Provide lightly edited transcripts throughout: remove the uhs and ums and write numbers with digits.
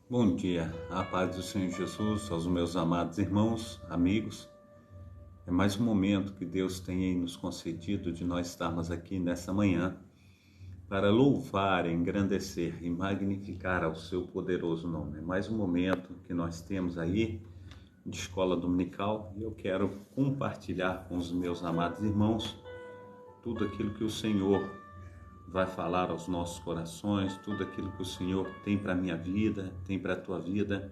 Bom dia, a paz do Senhor Jesus, aos meus amados irmãos, amigos. É mais um momento que Deus tem aí nos concedido de nós estarmos aqui nessa manhã para louvar, engrandecer e magnificar ao seu poderoso nome. É mais um momento que nós temos aí de escola dominical e eu quero compartilhar com os meus amados irmãos tudo aquilo que o Senhor vai falar aos nossos corações, tudo aquilo que o Senhor tem para a minha vida, tem para a tua vida,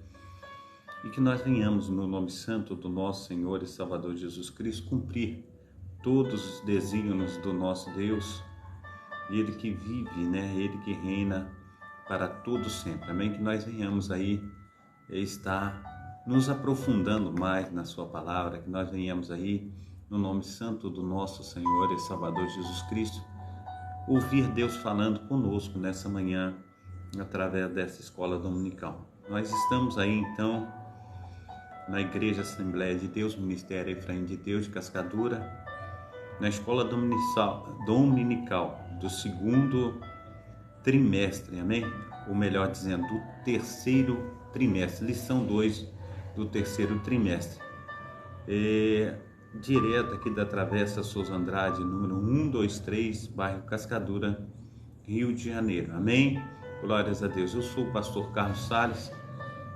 e que nós venhamos no nome santo do nosso Senhor e Salvador Jesus Cristo cumprir todos os desígnios do nosso Deus, Ele que vive, Ele que reina para todo sempre. Amém? Que nós venhamos aí estar nos aprofundando mais na sua palavra, que nós venhamos aí no nome santo do nosso Senhor e Salvador Jesus Cristo ouvir Deus falando conosco nessa manhã através dessa escola dominical. Nós estamos aí então na Igreja Assembleia de Deus, Ministério Efraim de Deus de Cascadura, na escola dominical do segundo trimestre, amém? Ou melhor dizendo, do terceiro trimestre, lição 2 do terceiro trimestre. Direto aqui da Travessa Souza Andrade, número 123, bairro Cascadura, Rio de Janeiro. Amém? Glórias a Deus. Eu sou o pastor Carlos Salles,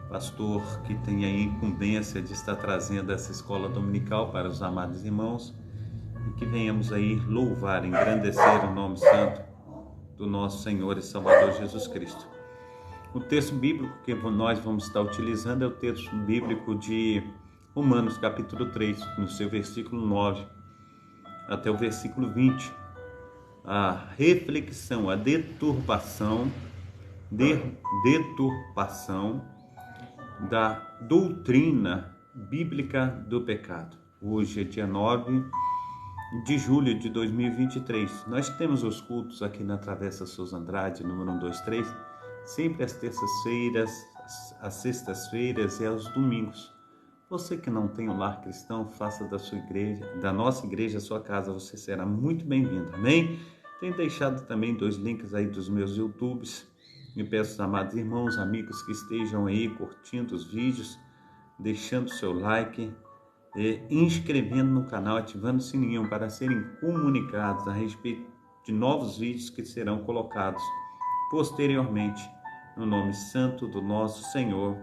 pastor que tem a incumbência de estar trazendo essa escola dominical para os amados irmãos e que venhamos aí louvar, engrandecer o nome santo do nosso Senhor e Salvador Jesus Cristo. O texto bíblico que nós vamos estar utilizando é o texto bíblico de Romanos capítulo 3, no seu versículo 9 até o versículo 20. A reflexão, a deturpação da doutrina bíblica do pecado. Hoje é dia 9 de julho de 2023. Nós temos os cultos aqui na Travessa Souza Andrade, número 123, sempre às terças-feiras, às sextas-feiras e aos domingos. Você que não tem um lar cristão, faça da sua igreja, da nossa igreja, a sua casa, você será muito bem-vindo, amém? Tenho deixado também 2 links aí dos meus YouTubes, e peço aos amados irmãos, amigos que estejam aí curtindo os vídeos, deixando seu like, inscrevendo no canal, ativando o sininho para serem comunicados a respeito de novos vídeos que serão colocados posteriormente, no nome santo do nosso Senhor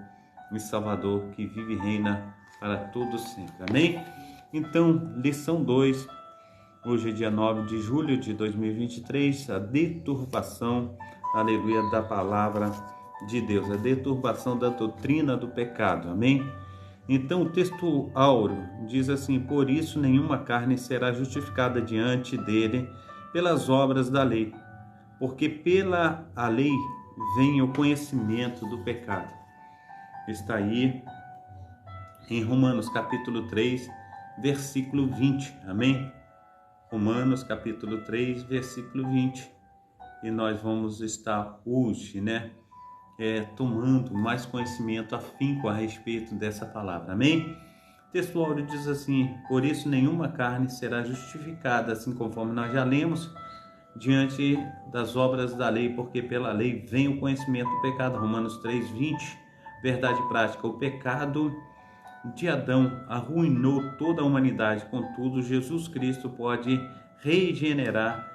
e Salvador, que vive e reina para todos sempre. Amém? Então, lição 2, hoje é dia 9 de julho de 2023, a deturpação, aleluia, da palavra de Deus, a deturpação da doutrina do pecado. Amém? Então, o texto áureo diz assim: por isso nenhuma carne será justificada diante dele pelas obras da lei, porque pela a lei vem o conhecimento do pecado. Está aí em Romanos capítulo 3, versículo 20, amém? Romanos capítulo 3, versículo 20. E nós vamos estar hoje, tomando mais conhecimento, afinco a respeito dessa palavra, amém? O texto áureo diz assim: por isso nenhuma carne será justificada, assim conforme nós já lemos, diante das obras da lei, porque pela lei vem o conhecimento do pecado. Romanos 3, 20. Verdade prática: o pecado de Adão arruinou toda a humanidade, contudo, Jesus Cristo pode regenerar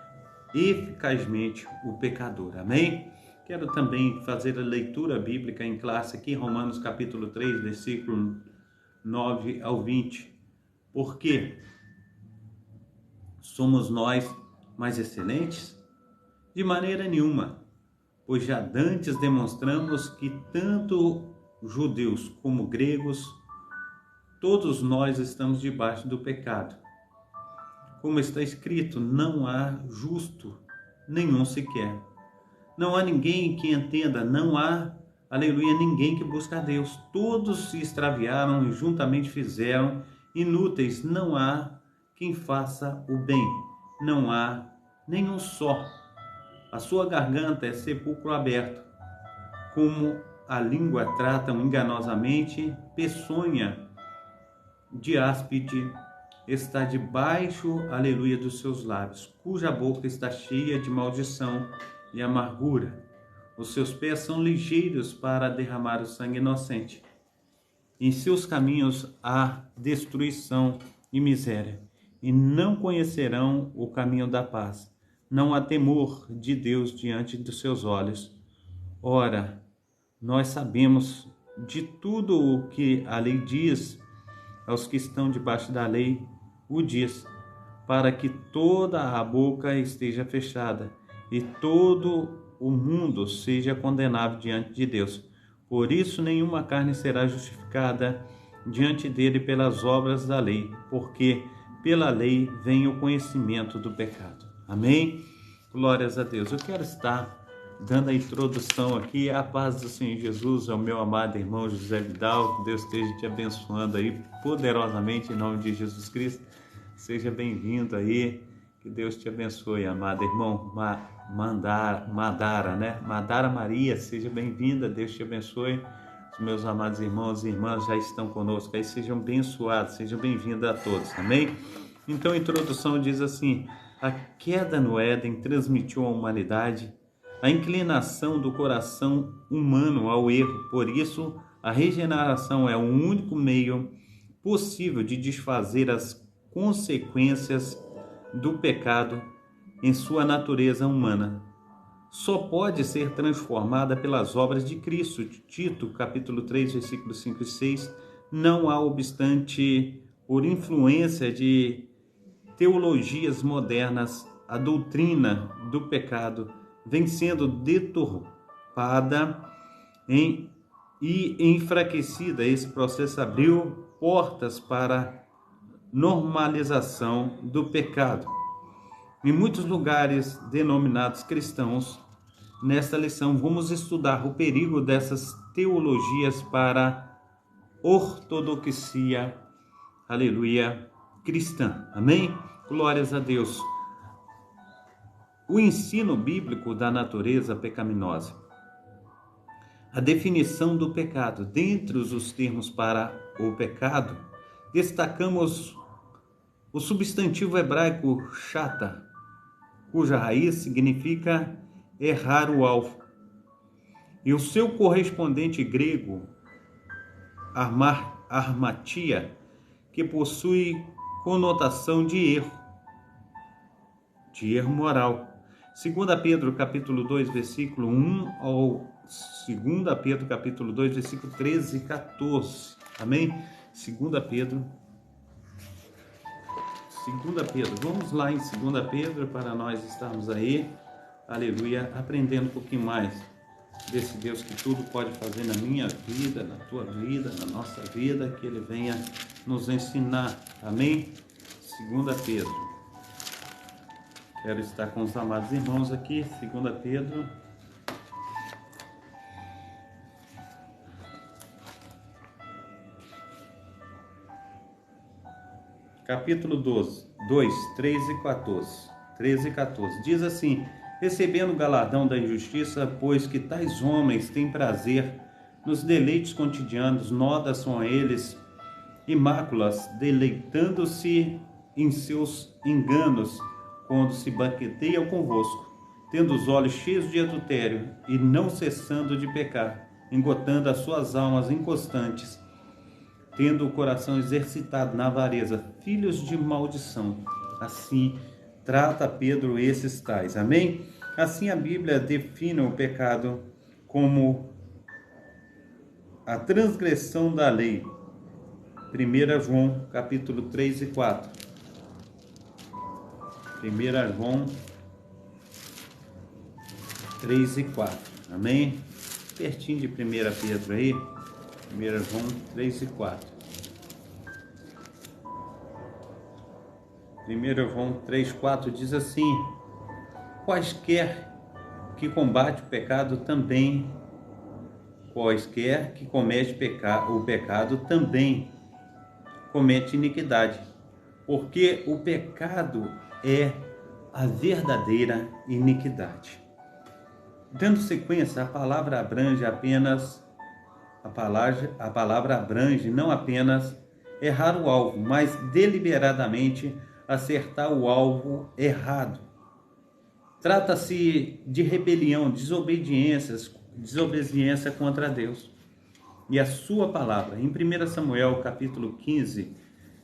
eficazmente o pecador. Amém? Quero também fazer a leitura bíblica em classe aqui, Romanos capítulo 3, versículo 9 ao 20. Porque somos nós mais excelentes? De maneira nenhuma, pois já dantes demonstramos que tanto judeus como gregos, todos nós estamos debaixo do pecado. Como está escrito, não há justo nenhum sequer. Não há ninguém que entenda, não há, aleluia, ninguém que busca a Deus. Todos se extraviaram e juntamente fizeram inúteis. Não há quem faça o bem. Não há nenhum só. A sua garganta é sepulcro aberto. Como a língua tratam enganosamente, peçonha de áspide está debaixo, aleluia, dos seus lábios, cuja boca está cheia de maldição e amargura. Os seus pés são ligeiros para derramar o sangue inocente. Em seus caminhos há destruição e miséria, e não conhecerão o caminho da paz. Não há temor de Deus diante dos seus olhos. Ora, nós sabemos de tudo o que a lei diz aos que estão debaixo da lei, o diz, para que toda a boca esteja fechada e todo o mundo seja condenado diante de Deus. Por isso nenhuma carne será justificada diante dele pelas obras da lei, porque pela lei vem o conhecimento do pecado. Amém? Glórias a Deus. Eu quero estar dando a introdução aqui. A paz do Senhor Jesus ao meu amado irmão José Vidal. Que Deus esteja te abençoando aí poderosamente em nome de Jesus Cristo. Seja bem-vindo aí. Que Deus te abençoe, amado irmão. Madara Maria, seja bem-vinda, Deus te abençoe. Os meus amados irmãos e irmãs já estão conosco aí, sejam abençoados, sejam bem-vindos a todos, amém? Então a introdução diz assim: a queda no Éden transmitiu à humanidade a inclinação do coração humano ao erro, por isso a regeneração é o único meio possível de desfazer as consequências do pecado em sua natureza humana. Só pode ser transformada pelas obras de Cristo. Tito, capítulo 3, versículos 5 e 6. Não há obstante, por influência de teologias modernas, a doutrina do pecado vem sendo deturpada e enfraquecida. Esse processo abriu portas para normalização do pecado. Em muitos lugares denominados cristãos, nesta lição vamos estudar o perigo dessas teologias para ortodoxia, aleluia, cristã. Amém? Glórias a Deus. O ensino bíblico da natureza pecaminosa. A definição do pecado. Dentre os termos para o pecado, destacamos o substantivo hebraico chata, cuja raiz significa errar o alvo, e o seu correspondente grego, armatia, que possui conotação de erro moral. 2 Pedro capítulo 2, versículo 1 ao 2 Pedro capítulo 2, versículo 13 e 14. Amém? 2 Pedro. Vamos lá em 2 Pedro para nós estarmos aí, aleluia, aprendendo um pouquinho mais desse Deus que tudo pode fazer na minha vida, na tua vida, na nossa vida, que Ele venha nos ensinar. Amém? 2 Pedro. Quero estar com os amados irmãos aqui, 2 Pedro. Capítulo 2, 13 e 14. 13 e 14. Diz assim: recebendo o galardão da injustiça, pois que tais homens têm prazer nos deleites cotidianos, notas são a eles e máculas, deleitando-se em seus enganos, quando se banqueteiam convosco, tendo os olhos cheios de adultério e não cessando de pecar, engotando as suas almas inconstantes, tendo o coração exercitado na avareza, filhos de maldição. Assim trata Pedro esses tais. Amém? Assim a Bíblia define o pecado como a transgressão da lei. 1 João capítulo 3 e 4. 1 João 3 e 4. Amém? Pertinho de 1 Pedro aí. 1 João 3 e 4. 1 João 3, 4 diz assim: quaisquer que comete o pecado também comete iniquidade, porque o pecado é a verdadeira iniquidade. Dando sequência, a palavra abrange não apenas errar o alvo, mas deliberadamente acertar o alvo errado. Trata-se de rebelião, desobediência contra Deus e a sua palavra. Em 1 Samuel, capítulo 15,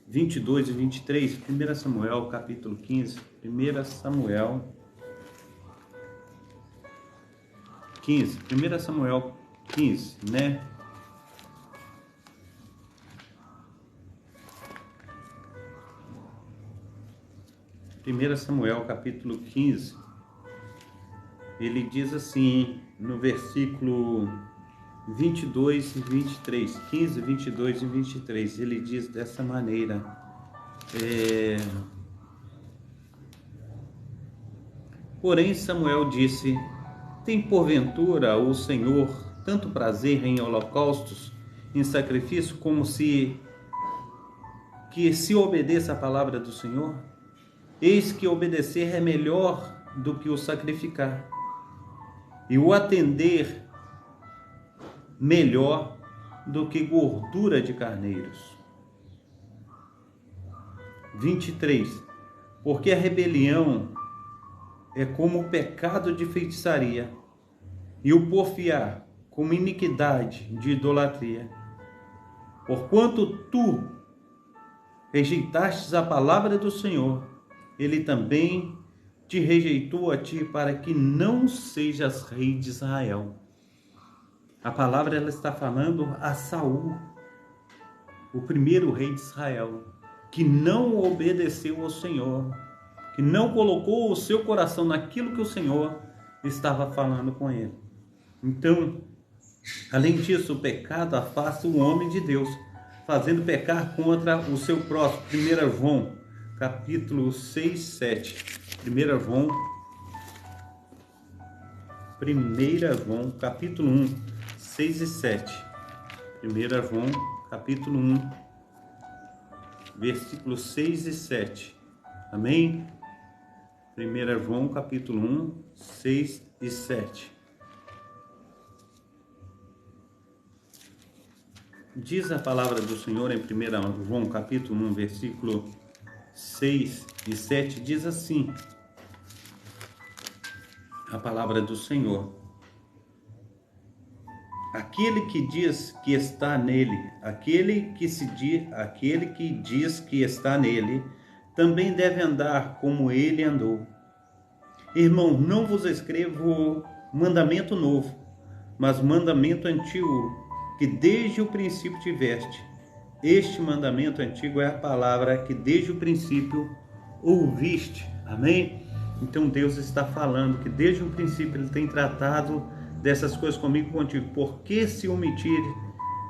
22 e 23, 1 Samuel, capítulo 15, 1 Samuel 15, 1 Samuel 15, né? Primeira Samuel, capítulo 15, ele diz assim, no versículo 22 e 23, 15, 22 e 23, ele diz dessa maneira, porém Samuel disse, tem porventura o Senhor tanto prazer em holocaustos, em sacrifício, como que se obedeça a palavra do Senhor? Eis que obedecer é melhor do que o sacrificar, e o atender melhor do que gordura de carneiros. 23. Porque a rebelião é como o pecado de feitiçaria, e o porfiar como iniquidade de idolatria. Porquanto tu rejeitastes a palavra do Senhor, ele também te rejeitou a ti, para que não sejas rei de Israel. A palavra ela está falando a Saul, o primeiro rei de Israel, que não obedeceu ao Senhor, que não colocou o seu coração naquilo que o Senhor estava falando com ele. Então, além disso, o pecado afasta o homem de Deus, fazendo pecar contra o seu próximo. 1 João, capítulo 6, 7. 1 João, capítulo 1, 6 e 7. 1 João, capítulo 1, versículos 6 e 7. Amém? 1 João, capítulo 1, 6 e 7. Diz a palavra do Senhor em 1 João, capítulo 1, versículo 6 e 7, diz assim, a palavra do Senhor. Aquele que diz que está nele, aquele que diz que está nele, também deve andar como ele andou. Irmão, não vos escrevo mandamento novo, mas mandamento antigo, que desde o princípio tiveste. Este mandamento antigo é a palavra que desde o princípio ouviste. Amém? Então Deus está falando que desde o princípio Ele tem tratado dessas coisas comigo e contigo. Por que se omitir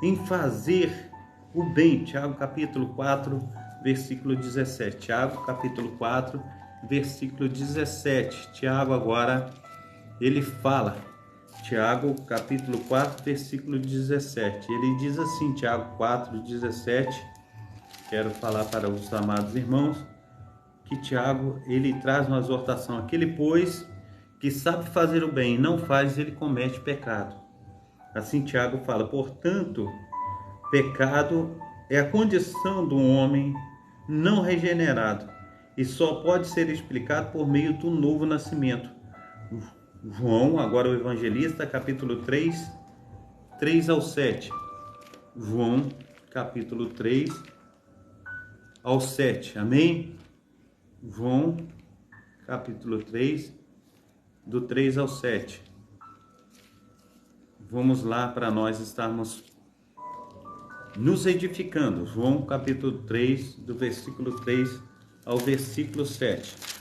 em fazer o bem? Tiago capítulo 4, versículo 17. Tiago capítulo 4, versículo 17. Tiago agora, ele fala. Tiago capítulo 4, versículo 17. Ele diz assim, Tiago 4, 17. Quero falar para os amados irmãos que Tiago, ele traz uma exortação. Aquele, pois, que sabe fazer o bem e não faz, ele comete pecado. Assim Tiago fala, portanto, pecado é a condição do homem não regenerado e só pode ser explicado por meio do novo nascimento. João, agora o evangelista, capítulo 3, 3 ao 7. João, capítulo 3 ao 7. Amém? João, capítulo 3, do 3 ao 7. Vamos lá para nós estarmos nos edificando. João, capítulo 3, do versículo 3 ao versículo 7.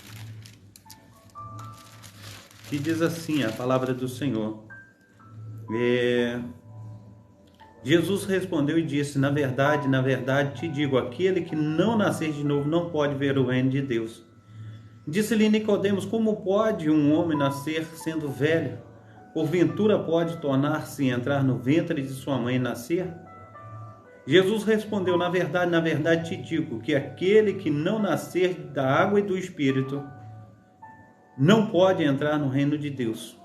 Que diz assim a palavra do Senhor. Jesus respondeu e disse, na verdade te digo, aquele que não nascer de novo não pode ver o reino de Deus. Disse-lhe Nicodemos, como pode um homem nascer sendo velho? Porventura pode tornar-se entrar no ventre de sua mãe e nascer? Jesus respondeu, na verdade te digo, que aquele que não nascer da água e do Espírito não pode entrar no reino de Deus.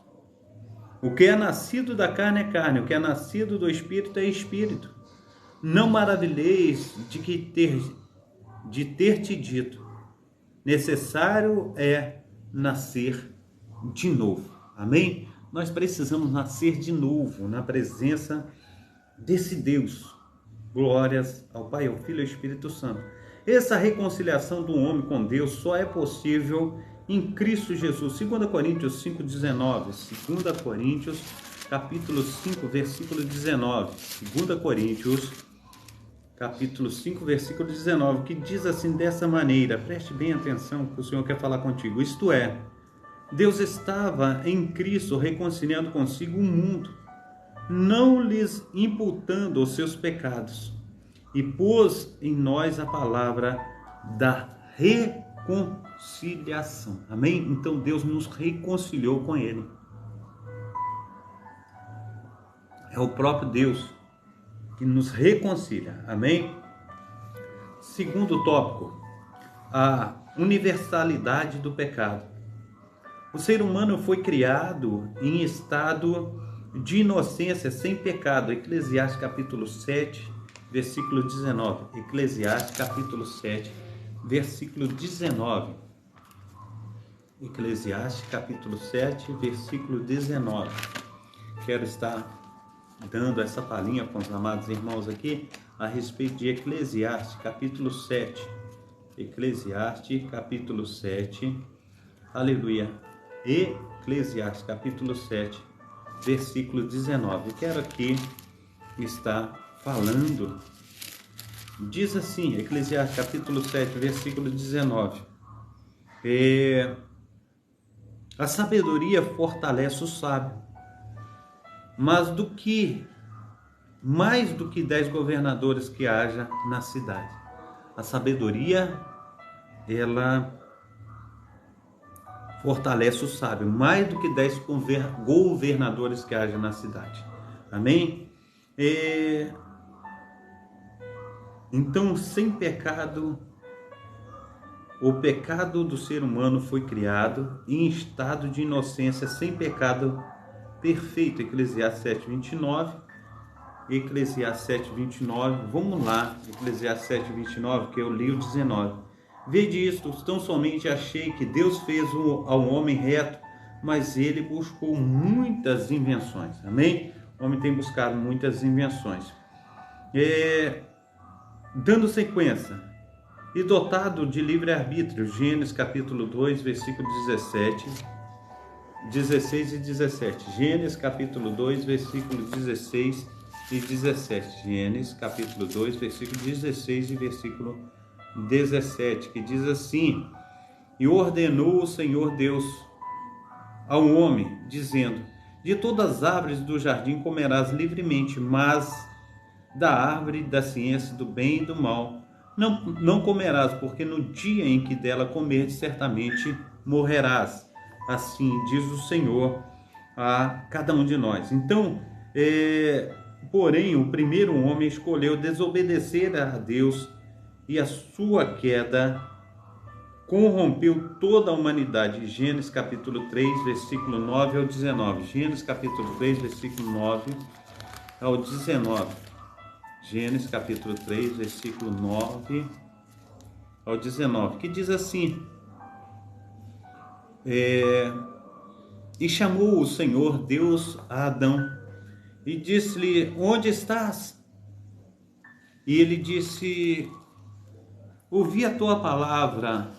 O que é nascido da carne é carne, o que é nascido do Espírito é Espírito. Não maravilheis de ter te dito, necessário é nascer de novo. Amém? Nós precisamos nascer de novo na presença desse Deus. Glórias ao Pai, ao Filho e ao Espírito Santo. Essa reconciliação do homem com Deus só é possível em Cristo Jesus. 2 Coríntios 5,19. 2 Coríntios, capítulo 5, versículo 19. 2 Coríntios, capítulo 5, versículo 19, que diz assim, dessa maneira, preste bem atenção que o Senhor quer falar contigo. Isto é, Deus estava em Cristo reconciliando consigo o mundo, não lhes imputando os seus pecados, e pôs em nós a palavra da reconciliação. Amém? Então Deus nos reconciliou com Ele. É o próprio Deus que nos reconcilia. Amém? Segundo tópico, a universalidade do pecado. O ser humano foi criado em estado de inocência, sem pecado. Eclesiastes capítulo 7, versículo 19. Eclesiastes capítulo 7, versículo 19. Eclesiastes capítulo 7, versículo 19. Quero estar dando essa palhinha com os amados irmãos aqui a respeito de Eclesiastes capítulo 7. Eclesiastes capítulo 7. Aleluia. Eclesiastes capítulo 7, versículo 19. Eu quero aqui estar falando. Diz assim, Eclesiastes capítulo 7, versículo 19. A sabedoria fortalece o sábio, mas mais do que 10 governadores que haja na cidade. A sabedoria, ela fortalece o sábio, mais do que 10 governadores que haja na cidade. Amém? Então, sem pecado, o pecado do ser humano foi criado em estado de inocência, sem pecado perfeito. Eclesiastes 7:29. Eclesiastes 7:29. Vamos lá, Eclesiastes 7:29, que eu li o 19. Vede isto, tão somente achei que Deus fez ao homem reto, mas ele buscou muitas invenções. Amém? O homem tem buscado muitas invenções. Dando sequência, e dotado de livre-arbítrio, Gênesis capítulo 2, versículo 16 e 17. Gênesis capítulo 2, versículo 16 e 17. Gênesis capítulo 2, versículo 16 e versículo 17, que diz assim: e ordenou o Senhor Deus ao homem, dizendo, de todas as árvores do jardim comerás livremente, mas da árvore da ciência do bem e do mal não comerás, porque no dia em que dela comerdes, certamente morrerás. Assim diz o Senhor a cada um de nós. Então, porém, o primeiro homem escolheu desobedecer a Deus, e a sua queda corrompeu toda a humanidade. Gênesis capítulo 3, versículo 9 ao 19. Gênesis capítulo 3, versículo 9 ao 19. Gênesis capítulo 3, versículo 9 ao 19, que diz assim: e chamou o Senhor Deus a Adão, e disse-lhe, onde estás? E ele disse, ouvi a tua palavra.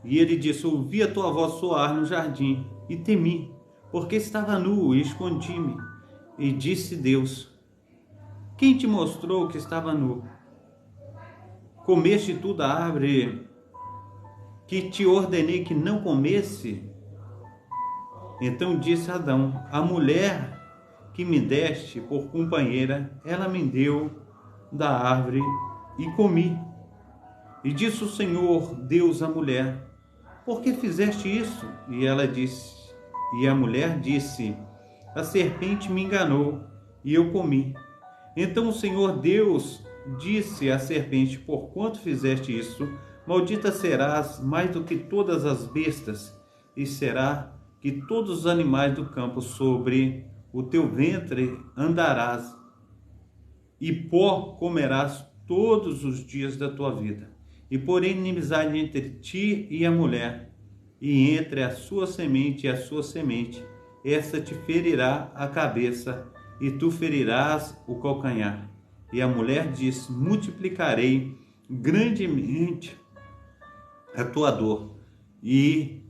E ele disse, ouvi a tua voz soar no jardim, e temi, porque estava nu, e escondi-me. E disse Deus, quem te mostrou que estava nu? Comeste tu da árvore que te ordenei que não comesse? Então disse Adão, a mulher que me deste por companheira, ela me deu da árvore e comi. E disse o Senhor Deus à mulher, por que fizeste isso? E ela disse, e a mulher disse, a serpente me enganou e eu comi. Então o Senhor Deus disse à serpente, porquanto fizeste isso, maldita serás mais do que todas as bestas, e será que todos os animais do campo sobre o teu ventre andarás, e pó comerás todos os dias da tua vida. E porém inimizade entre ti e a mulher, e entre a sua semente e a sua semente, esta te ferirá a cabeça, e tu ferirás o calcanhar. E a mulher disse: multiplicarei grandemente a tua dor e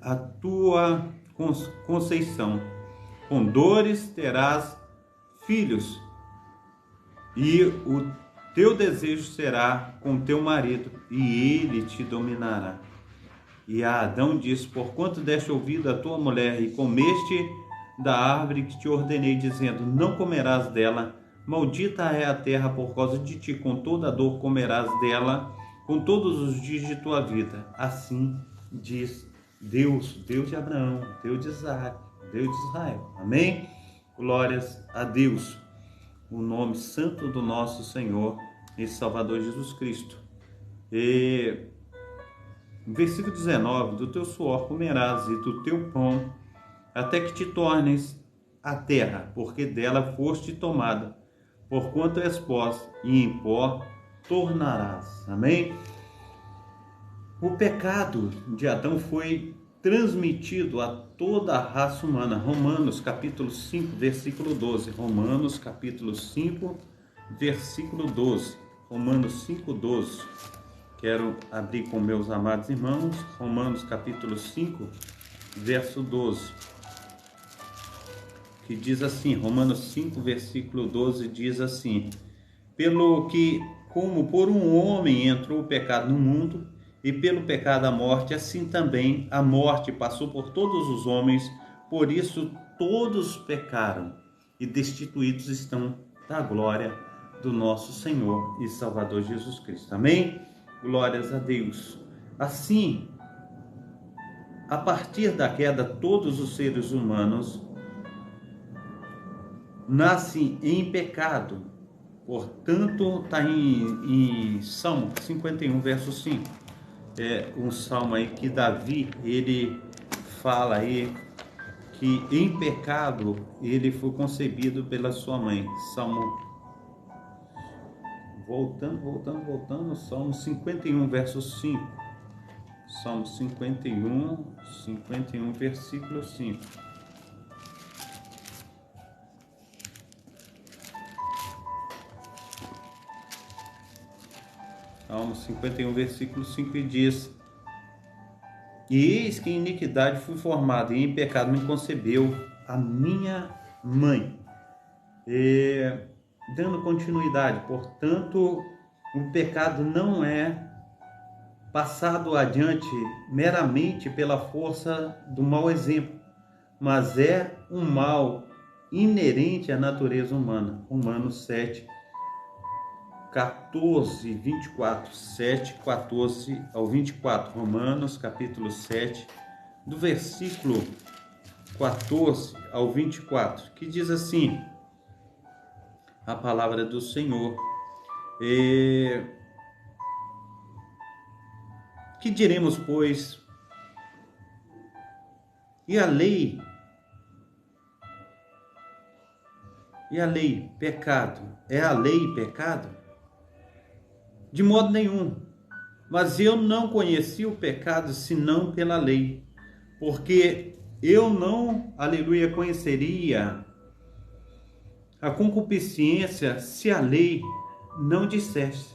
a tua conceição. Com dores terás filhos, e o teu desejo será com teu marido, e ele te dominará. E a Adão disse: porquanto deste ouvido à tua mulher e comeste da árvore que te ordenei, dizendo: não comerás dela, maldita é a terra por causa de ti, com toda a dor comerás dela, com todos os dias de tua vida. Assim diz Deus, Deus de Abraão, Deus de Isaac, Deus de Israel. Amém? Glórias a Deus. O nome santo do nosso Senhor e Salvador Jesus Cristo. Versículo 19: do teu suor comerás e do teu pão, até que te tornes a terra, porque dela foste tomada, porquanto és pó, e em pó tornarás. Amém? O pecado de Adão foi transmitido a toda a raça humana. Romanos capítulo 5, versículo 12. Romanos capítulo 5, versículo 12. Romanos 5, 12. Quero abrir com meus amados irmãos. Romanos capítulo 5, verso 12. Que diz assim, Romanos 5, versículo 12, diz assim: pelo que, como por um homem entrou o pecado no mundo, e pelo pecado a morte, assim também a morte passou por todos os homens, por isso todos pecaram e destituídos estão da glória do nosso Senhor e Salvador Jesus Cristo. Amém? Glórias a Deus. Assim, a partir da queda, todos os seres humanos nascem em pecado. Portanto, está em Salmo 51, verso 5. É um salmo aí que Davi, ele fala aí que em pecado ele foi concebido pela sua mãe. Salmo, voltando, Salmo 51, verso 5. Salmo 51, versículo 5. Salmo 51, versículo 5, e diz: e eis que em iniquidade fui formado, e em pecado me concebeu a minha mãe. Dando continuidade, portanto, o pecado não é passado adiante meramente pela força do mau exemplo, mas é um mal inerente à natureza humana. Romanos 7, 14, 24, 7, 14 ao 24, Romanos capítulo 7, do versículo 14 ao 24, que diz assim, a palavra do Senhor: que diremos, pois? E a lei, pecado? É a lei pecado? De modo nenhum. Mas eu não conheci o pecado senão pela lei, porque eu não, aleluia, conheceria a concupiscência se a lei não dissesse: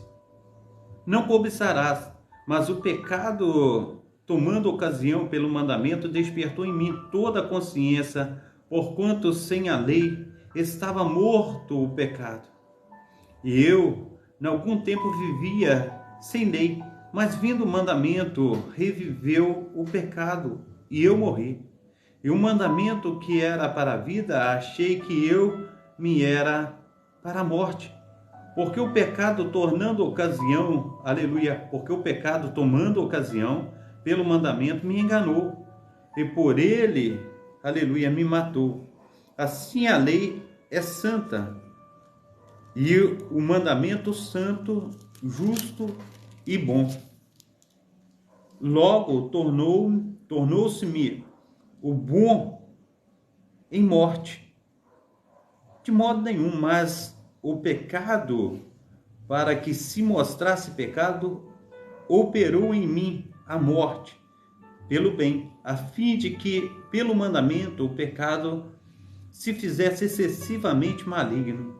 não cobiçarás. Mas o pecado, tomando ocasião pelo mandamento, despertou em mim toda a consciência, porquanto sem a lei estava morto o pecado. E eu, em algum tempo, vivia sem lei, mas vindo o mandamento, reviveu o pecado, e eu morri. E o mandamento que era para a vida, achei que eu me era para a morte. Porque o pecado tornando ocasião, aleluia, porque o pecado tomando ocasião pelo mandamento me enganou, e por ele, aleluia, me matou. Assim a lei é santa, e o mandamento santo, justo e bom. Logo tornou-se-me o bom em morte. De modo nenhum, mas o pecado, para que se mostrasse pecado, operou em mim a morte, pelo bem, a fim de que, pelo mandamento, o pecado se fizesse excessivamente maligno.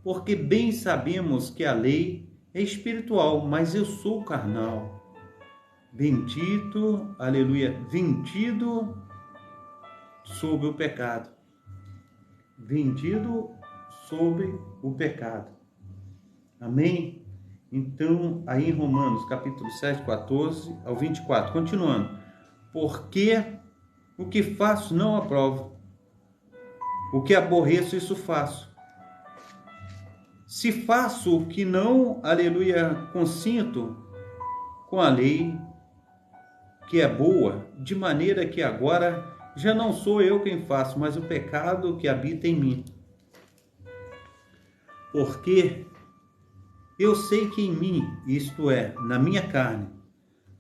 Porque bem sabemos que a lei é espiritual, mas eu sou carnal. Bendito, aleluia, vendido sobre o pecado. Vendido sobre o pecado. Amém? Então, aí em Romanos, capítulo 7, 14 ao 24, continuando. Porque o que faço não aprovo. O que aborreço, isso faço. Se faço o que não, aleluia, consinto com a lei, que é boa, de maneira que agora já não sou eu quem faço, mas o pecado que habita em mim. Porque eu sei que em mim, isto é, na minha carne,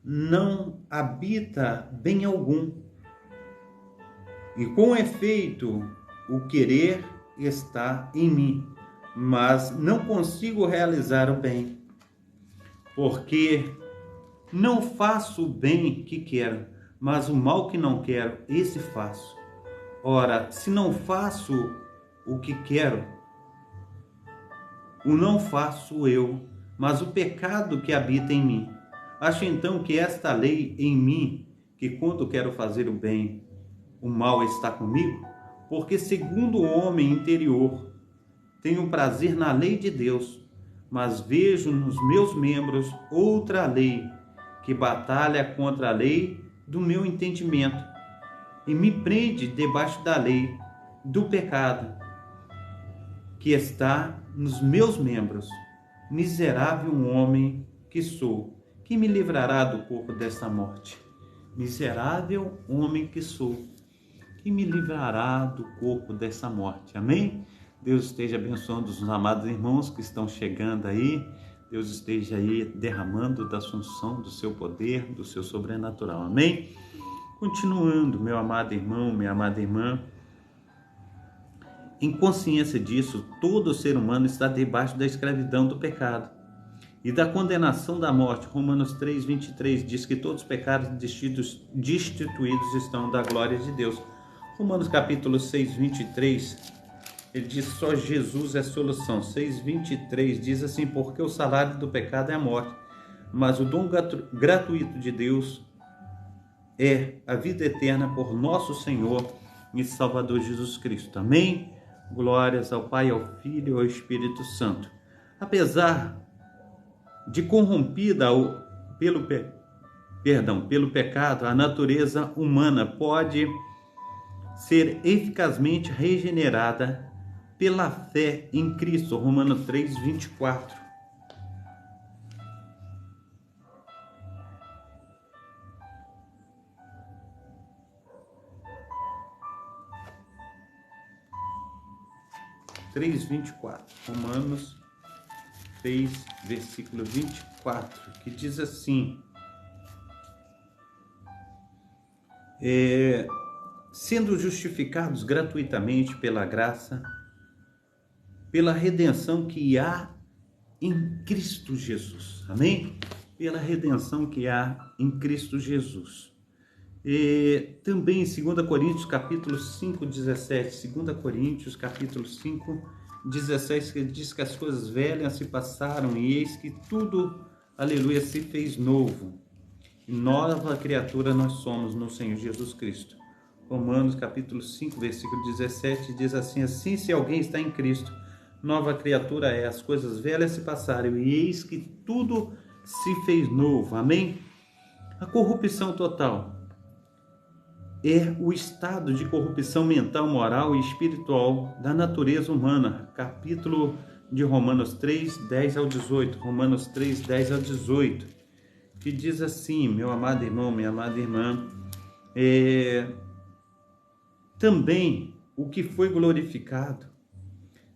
não habita bem algum. E com efeito, o querer está em mim, mas não consigo realizar o bem. Porque não faço o bem que quero, mas o mal que não quero, esse faço. Ora, se não faço o que quero, o não faço eu, mas o pecado que habita em mim. Acho então que esta lei em mim, que quando quero fazer o bem, o mal está comigo, porque segundo o homem interior, tenho prazer na lei de Deus, mas vejo nos meus membros outra lei, que batalha contra a lei do meu entendimento, e me prende debaixo da lei do pecado, que está nos meus membros. Miserável homem que sou, que me livrará do corpo desta morte? Miserável homem que sou, que me livrará do corpo dessa morte? Amém? Deus esteja abençoando os amados irmãos que estão chegando aí. Deus esteja aí derramando da assunção do seu poder, do seu sobrenatural. Amém? Continuando, meu amado irmão, minha amada irmã, em consciência disso, todo ser humano está debaixo da escravidão do pecado e da condenação da morte. Romanos 3, 23 diz que todos os pecados destituídos estão da glória de Deus. Romanos capítulo 6, 23, ele diz só Jesus é a solução. 6, 23 diz assim, porque o salário do pecado é a morte, mas o dom gratuito de Deus é a vida eterna por nosso Senhor e Salvador Jesus Cristo. Amém? Glórias ao Pai, ao Filho e ao Espírito Santo. Apesar de corrompida pelo pecado, a natureza humana pode ser eficazmente regenerada pela fé em Cristo. Romanos 3, 24. Romanos 3, versículo 24, que diz assim, sendo justificados gratuitamente pela graça, pela redenção que há em Cristo Jesus. Amém? Pela redenção que há em Cristo Jesus. Também em 2 Coríntios capítulo 5, 17, 2 Coríntios capítulo 5, 17, que diz que as coisas velhas se passaram e eis que tudo, aleluia, se fez novo. E nova criatura nós somos no Senhor Jesus Cristo. Romanos capítulo 5, versículo 17 diz assim, assim se alguém está em Cristo, nova criatura é, as coisas velhas se passaram e eis que tudo se fez novo. Amém? A corrupção total é o estado de corrupção mental, moral e espiritual da natureza humana. Capítulo de Romanos 3, 10 ao 18. Romanos 3, 10 ao 18. Que diz assim, meu amado irmão, minha amada irmã, também o que foi glorificado,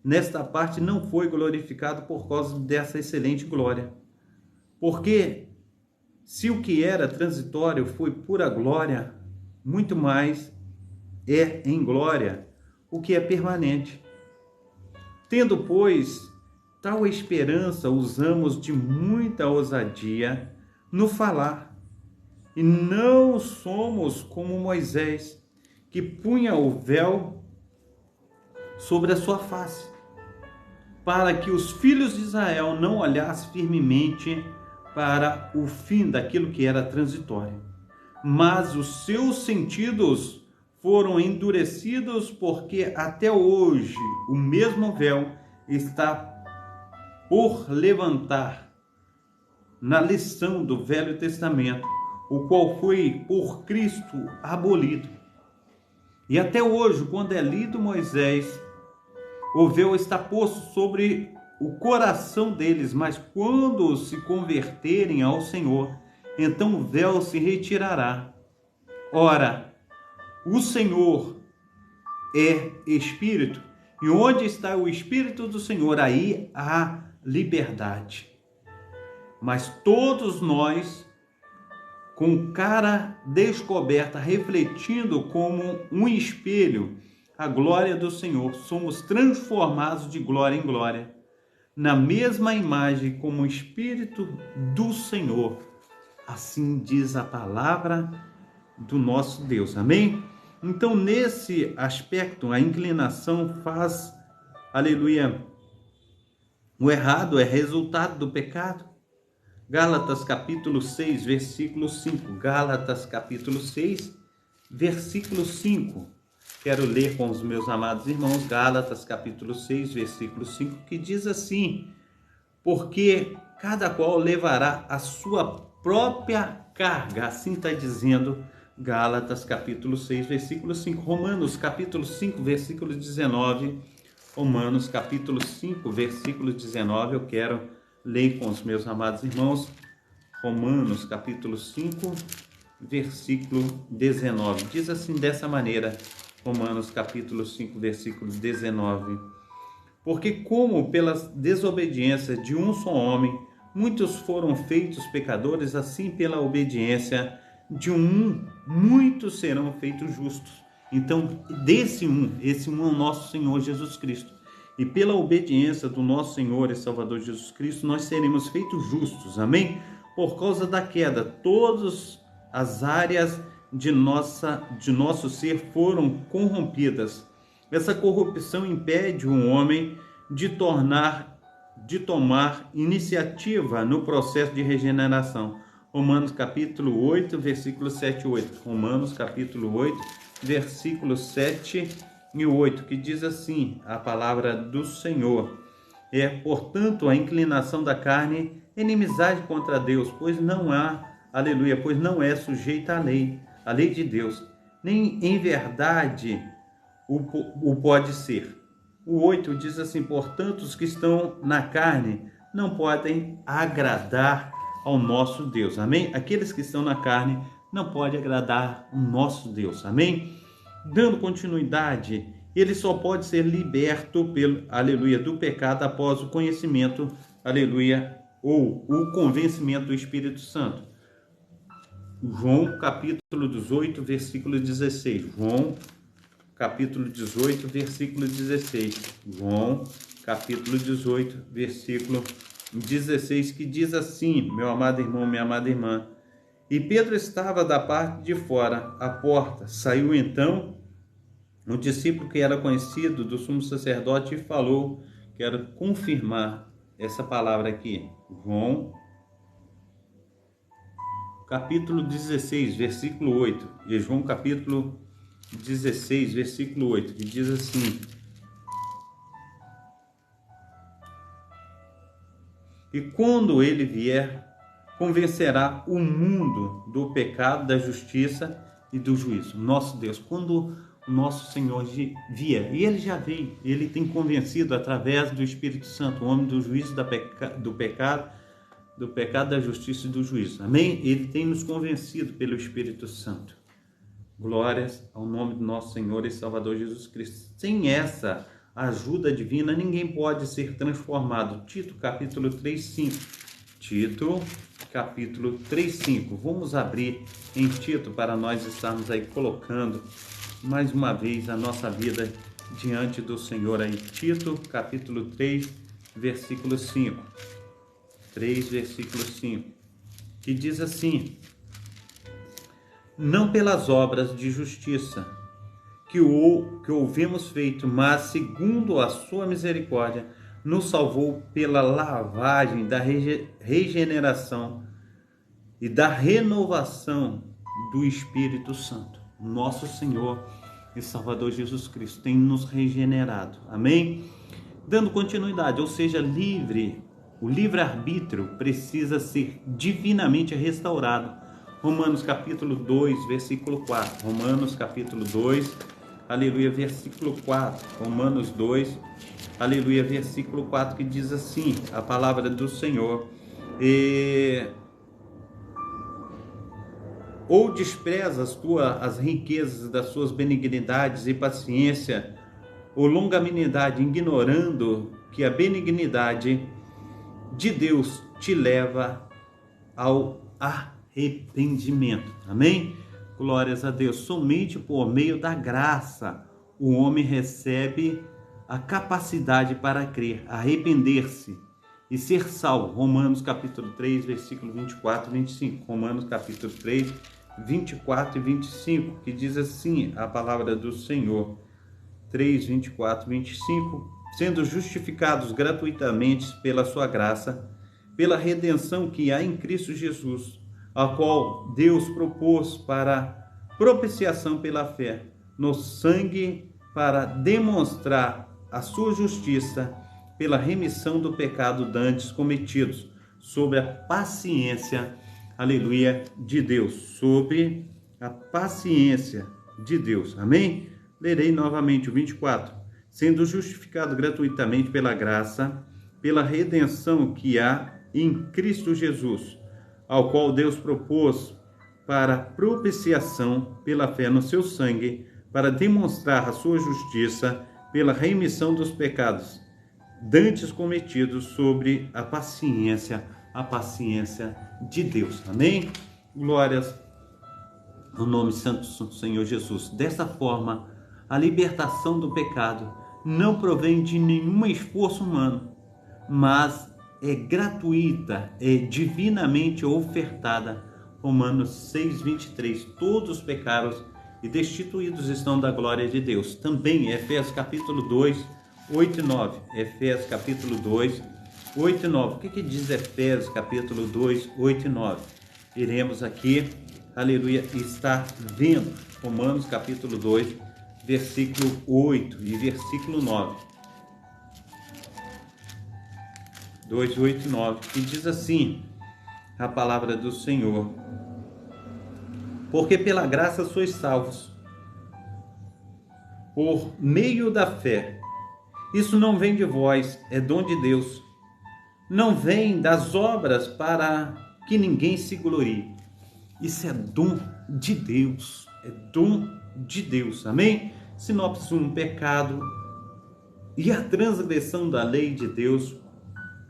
nesta parte não foi glorificado por causa dessa excelente glória. Porque se o que era transitório foi pura glória, muito mais é em glória o que é permanente. Tendo, pois, tal esperança, usamos de muita ousadia no falar, E não somos como Moisés, que punha o véu sobre a sua face, para que os filhos de Israel não olhassem firmemente para o fim daquilo que era transitório. Mas os seus sentidos foram endurecidos, porque até hoje o mesmo véu está por levantar na lição do Velho Testamento, o qual foi por Cristo abolido. E até hoje, quando é lido Moisés, o véu está posto sobre o coração deles, mas quando se converterem ao Senhor, então o véu se retirará. Ora, o Senhor é Espírito, e onde está o Espírito do Senhor, aí há liberdade. Mas todos nós, com cara descoberta, refletindo como um espelho a glória do Senhor, somos transformados de glória em glória, na mesma imagem como o Espírito do Senhor. Assim diz a palavra do nosso Deus. Amém? Então, nesse aspecto, a inclinação faz, aleluia, o errado é resultado do pecado. Gálatas capítulo 6, versículo 5. Gálatas capítulo 6, versículo 5. Quero ler com os meus amados irmãos Gálatas capítulo 6, versículo 5, que diz assim: porque cada qual levará a sua própria carga. Assim está dizendo Gálatas capítulo 6, versículo 5. Romanos capítulo 5, versículo 19. Romanos capítulo 5, versículo 19. Eu quero ler com os meus amados irmãos. Romanos capítulo 5, versículo 19. Diz assim dessa maneira, Romanos capítulo 5, versículo 19. Porque como pela desobediência de um só homem, muitos foram feitos pecadores, assim pela obediência de um, muitos serão feitos justos. Então, esse um é o nosso Senhor Jesus Cristo. E pela obediência do nosso Senhor e Salvador Jesus Cristo, nós seremos feitos justos. Amém? Por causa da queda, todas as áreas de nosso ser foram corrompidas. Essa corrupção impede um homem de tomar iniciativa no processo de regeneração. Romanos capítulo 8, versículo 7 e 8. Romanos capítulo 8, versículos 7 e 8, que diz assim a palavra do Senhor: é, portanto, a inclinação da carne, inimizade contra Deus, pois não há, aleluia, pois não é sujeita à lei de Deus, nem em verdade o pode ser. O 8 diz assim: portanto, os que estão na carne não podem agradar ao nosso Deus. Amém? Aqueles que estão na carne não podem agradar o nosso Deus. Amém? Dando continuidade, ele só pode ser liberto pelo, aleluia, do pecado após o conhecimento, aleluia, ou o convencimento do Espírito Santo. João capítulo 18, versículo 16. João capítulo 18, versículo 16. João capítulo 18, versículo 16, que diz assim, meu amado irmão, minha amada irmã: e Pedro estava da parte de fora, à porta. Saiu então um discípulo que era conhecido do sumo sacerdote e falou. Quero confirmar essa palavra aqui. João capítulo 16, versículo 8. E João capítulo 16, versículo 8, que diz assim: e quando ele vier, convencerá o mundo do pecado, da justiça e do juízo. Nosso Deus, quando o nosso Senhor vier, e ele já veio, ele tem convencido através do Espírito Santo o homem do juízo, do pecado, da justiça e do juízo. Amém? Ele tem nos convencido pelo Espírito Santo. Glórias ao nome do nosso Senhor e Salvador Jesus Cristo. Sem essa ajuda divina, ninguém pode ser transformado. Tito capítulo 3:5. Tito capítulo 3:5. Vamos abrir em Tito para nós estarmos aí colocando mais uma vez a nossa vida diante do Senhor aí. Tito capítulo 3, versículo 5. 3, versículo 5. Que diz assim: não pelas obras de justiça que ouvimos feito, mas segundo a sua misericórdia, nos salvou pela lavagem da regeneração e da renovação do Espírito Santo. Nosso Senhor e Salvador Jesus Cristo tem nos regenerado. Amém? Dando continuidade, ou seja, o livre-arbítrio precisa ser divinamente restaurado. Romanos capítulo 2, versículo 4. Romanos capítulo 2, aleluia, versículo 4. Romanos 2, aleluia, versículo 4, que diz assim, a palavra do Senhor: ou desprezas as riquezas das suas benignidades e paciência, ou longanimidade, ignorando que a benignidade de Deus te leva ao arrependimento. Amém? Glórias a Deus. Somente por meio da graça o homem recebe a capacidade para crer, arrepender-se e ser salvo. Romanos capítulo 3, versículo 24 e 25. Romanos capítulo 3, 24 e 25, que diz assim a palavra do Senhor. 3, 24 e 25. Sendo justificados gratuitamente pela sua graça, pela redenção que há em Cristo Jesus, a qual Deus propôs para propiciação pela fé no sangue, para demonstrar a sua justiça pela remissão do pecado dantes cometidos, sobre a paciência, aleluia, de Deus, sobre a paciência de Deus. Amém? Lerei novamente o 24. Sendo justificado gratuitamente pela graça, pela redenção que há em Cristo Jesus, ao qual Deus propôs para propiciação pela fé no seu sangue, para demonstrar a sua justiça pela remissão dos pecados dantes cometidos, sobre a paciência de Deus. Amém? Glórias ao nome santo do Senhor Jesus. Dessa forma, a libertação do pecado não provém de nenhum esforço humano, mas é gratuita, é divinamente ofertada. Romanos 6, 23. Todos os pecados e destituídos estão da glória de Deus. Também Efésios capítulo 2, 8 e 9. Efésios capítulo 2, 8 e 9. O que diz Efésios capítulo 2, 8 e 9? Iremos aqui, aleluia, estar vendo Romanos capítulo 2, versículo 8 e versículo 9. 2, 8 e 9. Que diz assim a palavra do Senhor: porque pela graça sois salvos, por meio da fé. Isso não vem de vós, é dom de Deus. Não vem das obras, para que ninguém se glorie. Isso é dom de Deus, é dom de Deus. Amém? Sinopse 1, pecado e a transgressão da lei de Deus.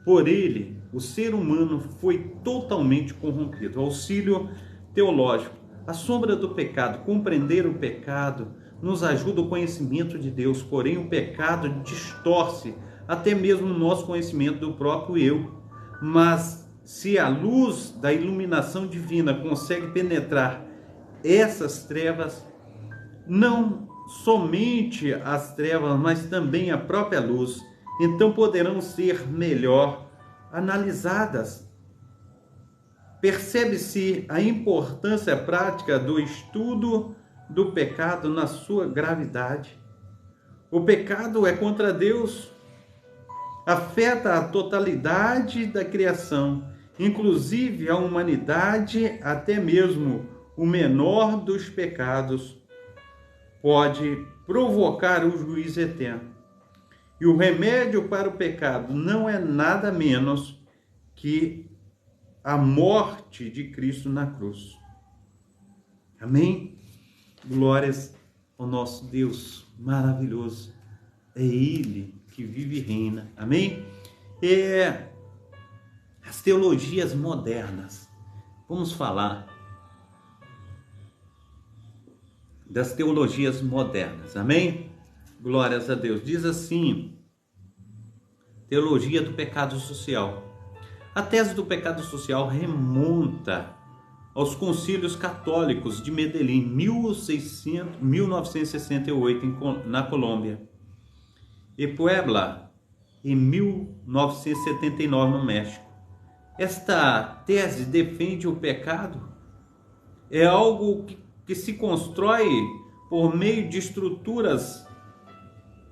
Por ele, o ser humano foi totalmente corrompido. Auxílio teológico. A sombra do pecado. Compreender o pecado nos ajuda o conhecimento de Deus, porém o pecado distorce até mesmo o nosso conhecimento do próprio eu. Mas se a luz da iluminação divina consegue penetrar essas trevas, não somente as trevas, mas também a própria luz, então poderão ser melhor analisadas. Percebe-se a importância prática do estudo do pecado na sua gravidade. O pecado é contra Deus, afeta a totalidade da criação, inclusive a humanidade, até mesmo o menor dos pecados pode provocar o juízo eterno. E o remédio para o pecado não é nada menos que a morte de Cristo na cruz. Amém? Glórias ao nosso Deus maravilhoso. É Ele que vive e reina. Amém? As teologias modernas. Vamos falar das teologias modernas. Amém? Glórias a Deus. Diz assim, teologia do pecado social. A tese do pecado social remonta aos concílios católicos de Medellín, 1968, na Colômbia, e Puebla, em 1979, no México. Esta tese defende o pecado é algo que se constrói por meio de estruturas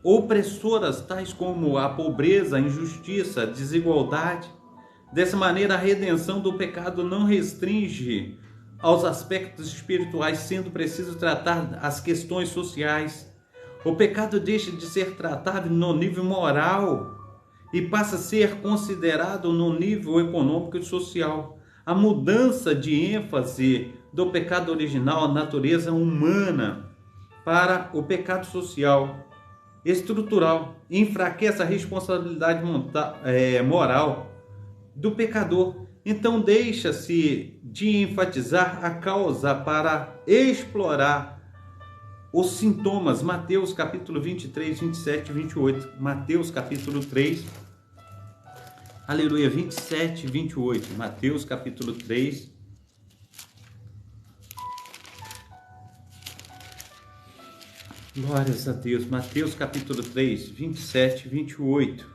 opressoras, tais como a pobreza, a injustiça, a desigualdade. Dessa maneira, a redenção do pecado não restringe aos aspectos espirituais, sendo preciso tratar as questões sociais. O pecado deixa de ser tratado no nível moral e passa a ser considerado no nível econômico e social. A mudança de ênfase do pecado original, a natureza humana, para o pecado social, estrutural, enfraquece a responsabilidade moral do pecador. Então deixa-se de enfatizar a causa para explorar os sintomas. Mateus capítulo 23, 27 e 28. Mateus capítulo 3, aleluia, 27 e 28. Mateus capítulo 3. Glórias a Deus. Mateus capítulo 3, 27 e 28.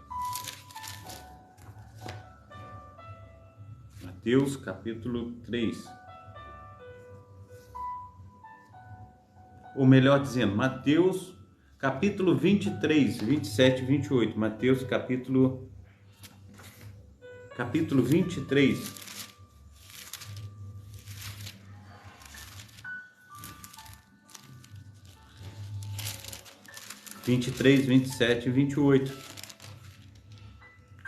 Mateus capítulo 3. Ou melhor dizendo, Mateus capítulo 23, 27 e 28. Mateus capítulo 23. Vinte e três, 27 e 28,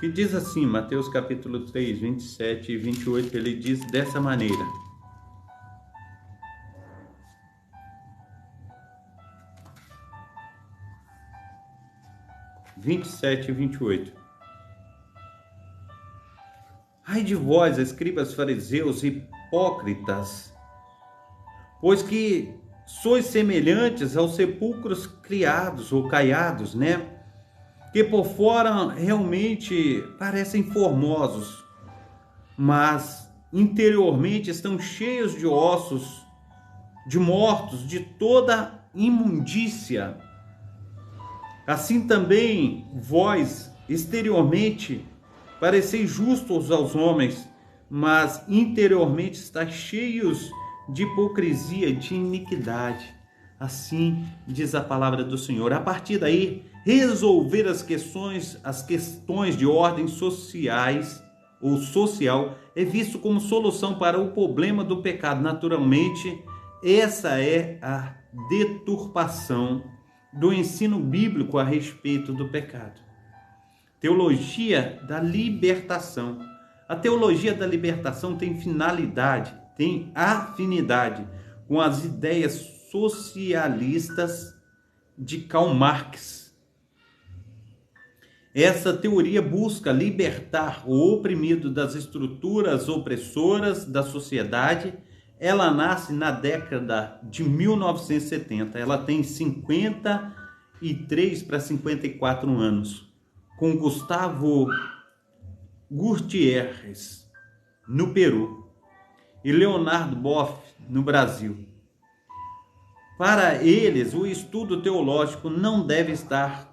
que diz assim, Mateus capítulo 3, 27 e 28, ele diz dessa maneira: Ai de vós, escribas, fariseus, hipócritas, pois que sois semelhantes aos sepulcros criados ou caiados, que por fora realmente parecem formosos, mas interiormente estão cheios de ossos, de mortos, de toda imundícia. Assim também vós, exteriormente, pareceis justos aos homens, mas interiormente estáis cheios de hipocrisia, de iniquidade. Assim diz a palavra do Senhor. A partir daí, resolver as questões de ordem sociais ou social é visto como solução para o problema do pecado. Naturalmente, essa é a deturpação do ensino bíblico a respeito do pecado. Teologia da libertação. A teologia da libertação tem finalidade, tem afinidade com as ideias socialistas de Karl Marx. Essa teoria busca libertar o oprimido das estruturas opressoras da sociedade. Ela nasce na década de 1970. Ela tem 53 para 54 anos, com Gustavo Gutiérrez, no Peru, e Leonardo Boff, no Brasil. Para eles, o estudo teológico não deve estar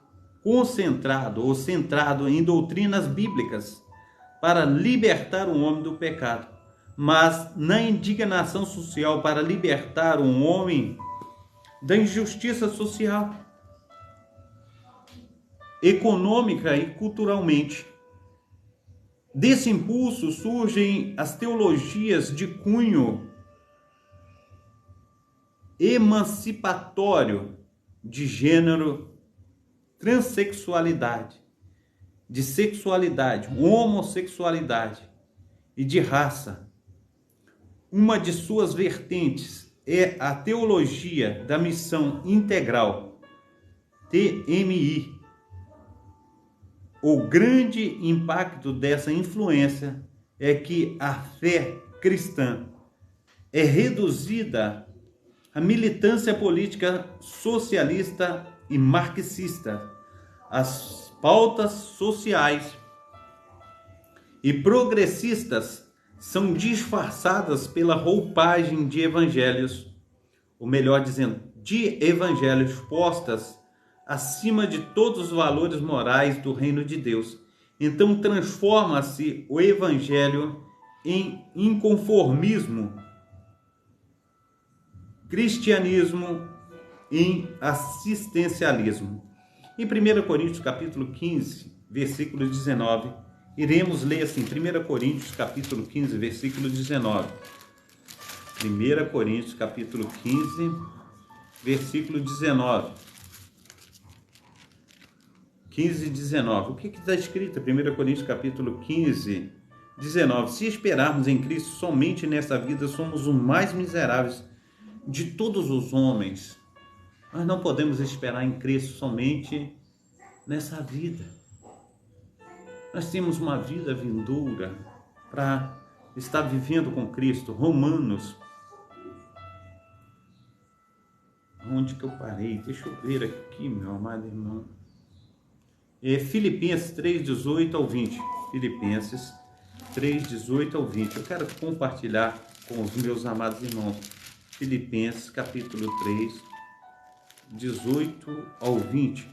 concentrado ou centrado em doutrinas bíblicas para libertar o homem do pecado, mas na indignação social para libertar um homem da injustiça social, econômica e culturalmente. Desse impulso surgem as teologias de cunho emancipatório, de gênero, transexualidade, de sexualidade, homossexualidade e de raça. Uma de suas vertentes é a teologia da missão integral, TMI. O grande impacto dessa influência é que a fé cristã é reduzida à militância política socialista e marxista. As pautas sociais e progressistas são disfarçadas pela roupagem de evangelhos, ou melhor dizendo, de evangelhos postas acima de todos os valores morais do reino de Deus. Então transforma-se o evangelho em inconformismo, cristianismo em assistencialismo. Em 1 Coríntios capítulo 15, versículo 19, iremos ler assim, 1 Coríntios capítulo 15, versículo 19. 1 Coríntios capítulo 15, versículo 19. 15, 19. O que está escrito? 1 Coríntios capítulo 15, 19. Se esperarmos em Cristo somente nessa vida, somos os mais miseráveis de todos os homens. Nós não podemos esperar em Cristo somente nessa vida. Nós temos uma vida vindoura para estar vivendo com Cristo. Romanos. Onde que eu parei? Deixa eu ver aqui, meu amado irmão. Filipenses 3, 18 ao 20. Filipenses 3, 18 ao 20. Eu quero compartilhar com os meus amados irmãos. Filipenses capítulo 3, 18 ao 20.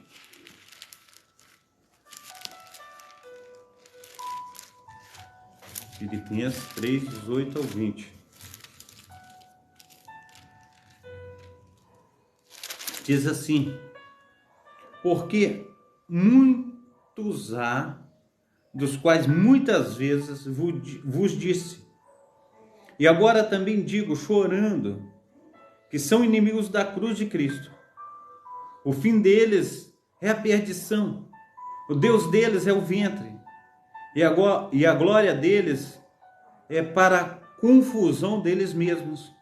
Filipenses 3, 18 ao 20. Diz assim: porque muitos há, dos quais muitas vezes vos disse, e agora também digo, chorando, que são inimigos da cruz de Cristo. O fim deles é a perdição, o Deus deles é o ventre, e a glória deles é para a confusão deles mesmos,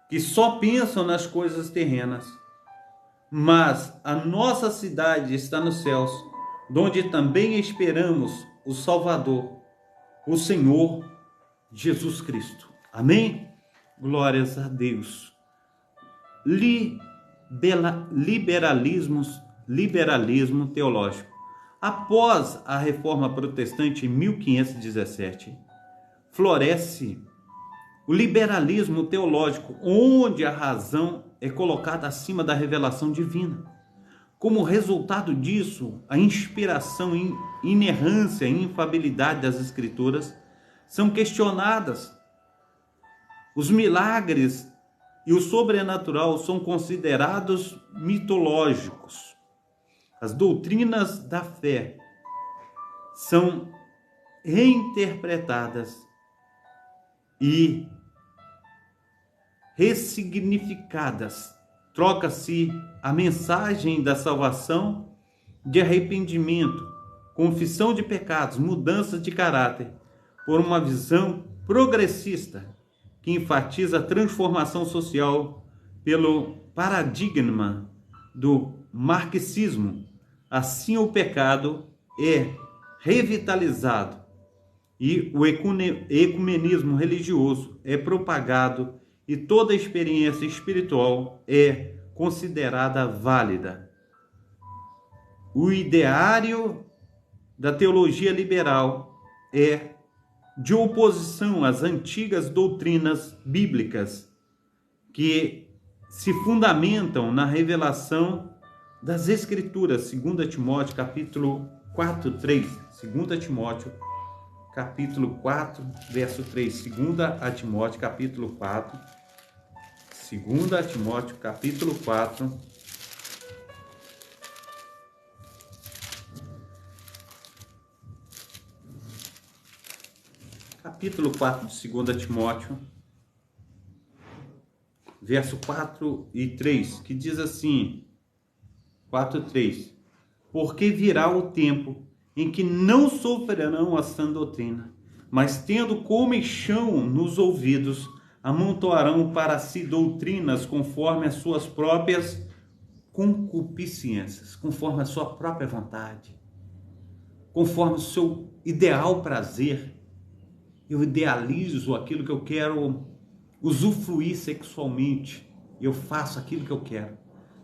que só pensam nas coisas terrenas. Mas a nossa cidade está nos céus, donde também esperamos o Salvador, o Senhor Jesus Cristo. Amém? Glórias a Deus. Liberalismo teológico. Após a Reforma Protestante em 1517, floresce o liberalismo teológico, onde a razão é colocada acima da revelação divina. Como resultado disso, a inspiração, inerrância e infalibilidade das Escrituras são questionadas. Os milagres e o sobrenatural são considerados mitológicos. As doutrinas da fé são reinterpretadas e ressignificadas. Troca-se a mensagem da salvação de arrependimento, confissão de pecados, mudança de caráter, por uma visão progressista que enfatiza a transformação social pelo paradigma do marxismo. Assim, o pecado é revitalizado e o ecumenismo religioso é propagado e toda experiência espiritual é considerada válida. O ideário da teologia liberal é de oposição às antigas doutrinas bíblicas que se fundamentam na revelação das Escrituras. 2 Timóteo capítulo 4, 3. 2 Timóteo capítulo 4, verso 3. 2 Timóteo capítulo 4. 2 Timóteo capítulo 4. Capítulo 4 de 2 Timóteo, verso 4 e 3, que diz assim, 4 e 3, porque virá o tempo em que não sofrerão a sã doutrina, mas tendo comichão nos ouvidos, amontoarão para si doutrinas conforme as suas próprias concupiscências, conforme a sua própria vontade, conforme o seu ideal prazer. Eu idealizo aquilo que eu quero usufruir sexualmente. Eu faço aquilo que eu quero.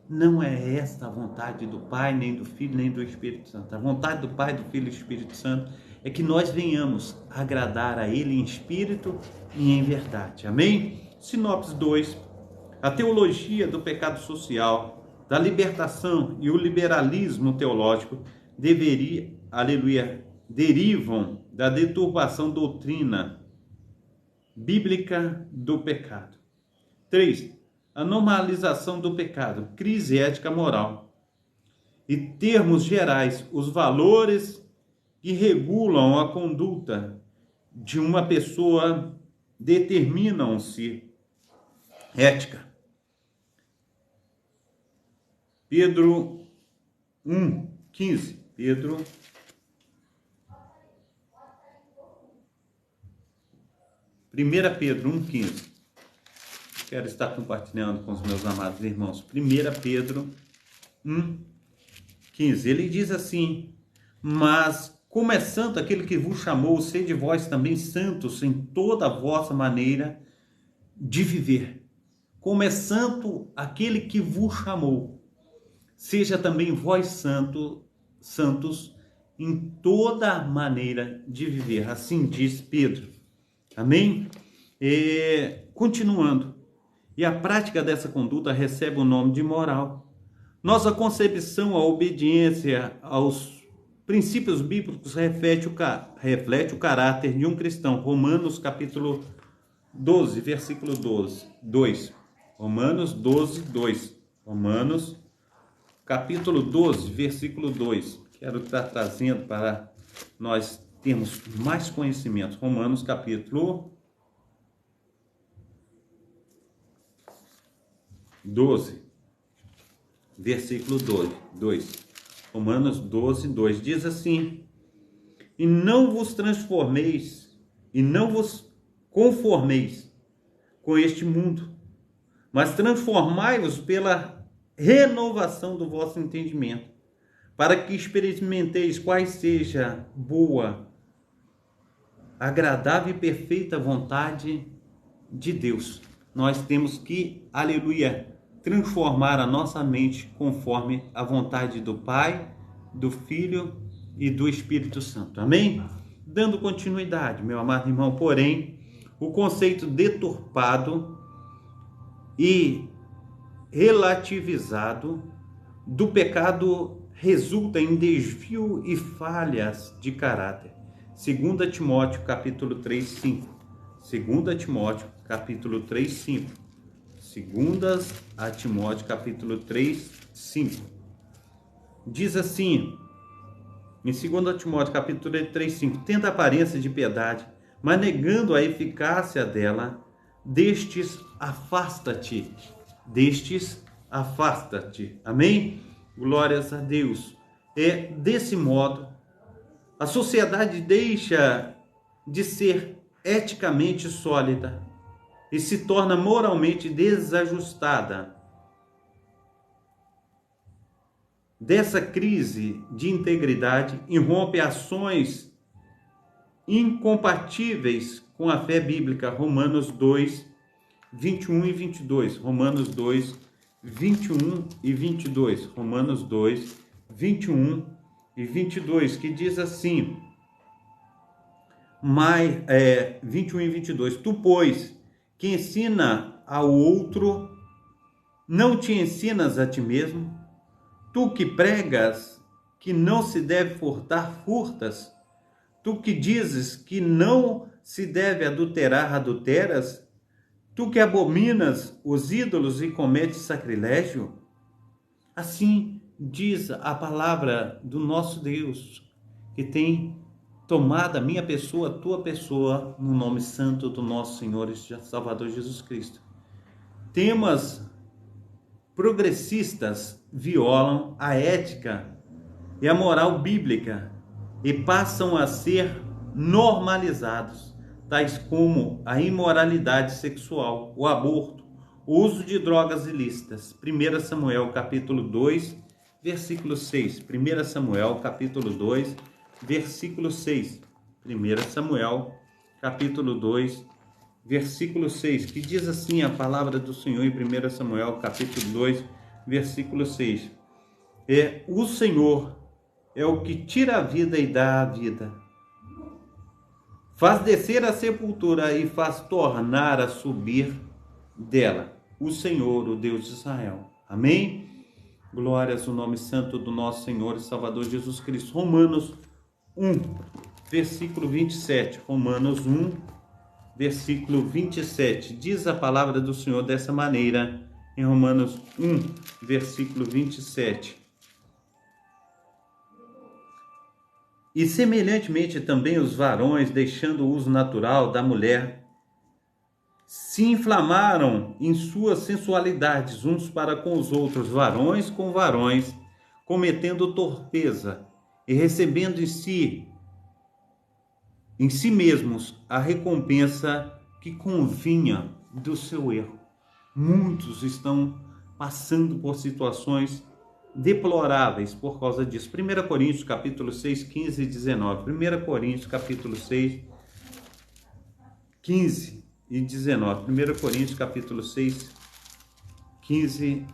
não é esta a vontade do Pai, nem do Filho, nem do Espírito Santo. A vontade do Pai, do Filho e do Espírito Santo é que nós venhamos agradar a Ele em espírito e em verdade. Amém? Sinopse 2. A teologia do pecado social, da libertação e o liberalismo teológico derivam da deturpação doutrina bíblica do pecado. 3. A normalização do pecado, crise ética moral. E termos gerais, os valores que regulam a conduta de uma pessoa determinam-se ética. Pedro 1:15. Pedro 1 Pedro 1:15. Quero estar compartilhando com os meus amados irmãos. 1 Pedro 1:15. Ele diz assim: mas como é santo aquele que vos chamou, sede vós também santos em toda a vossa maneira de viver. Como é santo aquele que vos chamou, seja também vós santos em toda maneira de viver. Assim diz Pedro. Amém? Continuando. E a prática dessa conduta recebe o nome de moral. Nossa concepção, a obediência aos princípios bíblicos reflete o caráter de um cristão. Romanos capítulo 12, versículo 2. Romanos 12, 2. Romanos capítulo 12, versículo 2. Quero estar trazendo para nós termos mais conhecimento. Romanos capítulo 12, versículo 2. Romanos 12, 2. Diz assim: e não vos transformeis, e não vos conformeis com este mundo, mas transformai-vos pela renovação do vosso entendimento, para que experimenteis qual seja boa, agradável e perfeita vontade de Deus. Nós temos que, aleluia, transformar a nossa mente conforme a vontade do Pai, do Filho e do Espírito Santo. Amém? Dando continuidade, meu amado irmão, porém, o conceito deturpado e relativizado do pecado resulta em desvio e falhas de caráter. 2 Timóteo capítulo 3, 5. 2 Timóteo capítulo 3, 5. 2 a Timóteo capítulo 3, 5. Diz assim, em 2 Timóteo capítulo 3, 5. Tendo aparência de piedade, mas negando a eficácia dela, destes afasta-te. Destes afasta-te. Amém? Glórias a Deus. Desse modo, a sociedade deixa de ser eticamente sólida e se torna moralmente desajustada. Dessa crise de integridade irrompe ações incompatíveis com a fé bíblica. Romanos 2, 21 e 22. Romanos 2, 21 e 22. Romanos 2, 21 e 22, que diz assim, 21 e 22. Tu, pois, que ensina ao outro, não te ensinas a ti mesmo? Tu que pregas que não se deve furtar, furtas? Tu que dizes que não se deve adulterar, adulteras? Tu que abominas os ídolos e cometes sacrilégio? Assim diz a palavra do nosso Deus, que tem tomado a minha pessoa, a tua pessoa, no nome santo do nosso Senhor e Salvador Jesus Cristo. Temas progressistas violam a ética e a moral bíblica e passam a ser normalizados, tais como a imoralidade sexual, o aborto, o uso de drogas ilícitas. 1 Samuel capítulo 2, versículo 6. 1 Samuel capítulo 2, versículo 6. 1 Samuel capítulo 2, versículo 6, que diz assim a palavra do Senhor em 1 Samuel capítulo 2, versículo 6. O Senhor é o que tira a vida e dá a vida. Faz descer a sepultura e faz tornar a subir dela. O Senhor, o Deus de Israel. Amém? Glórias ao nome santo do nosso Senhor e Salvador Jesus Cristo. Romanos 1, versículo 27. Romanos 1, versículo 27. Diz a palavra do Senhor dessa maneira, em Romanos 1, versículo 27. E semelhantemente também os varões, deixando o uso natural da mulher, se inflamaram em suas sensualidades uns para com os outros, varões com varões, cometendo torpeza e recebendo em si mesmos a recompensa que convinha do seu erro. Muitos estão passando por situações deploráveis por causa disso. 1 Coríntios capítulo 6, 15 e 19. 1 Coríntios capítulo 6, 15 e 19. 1 Coríntios capítulo 6, 15,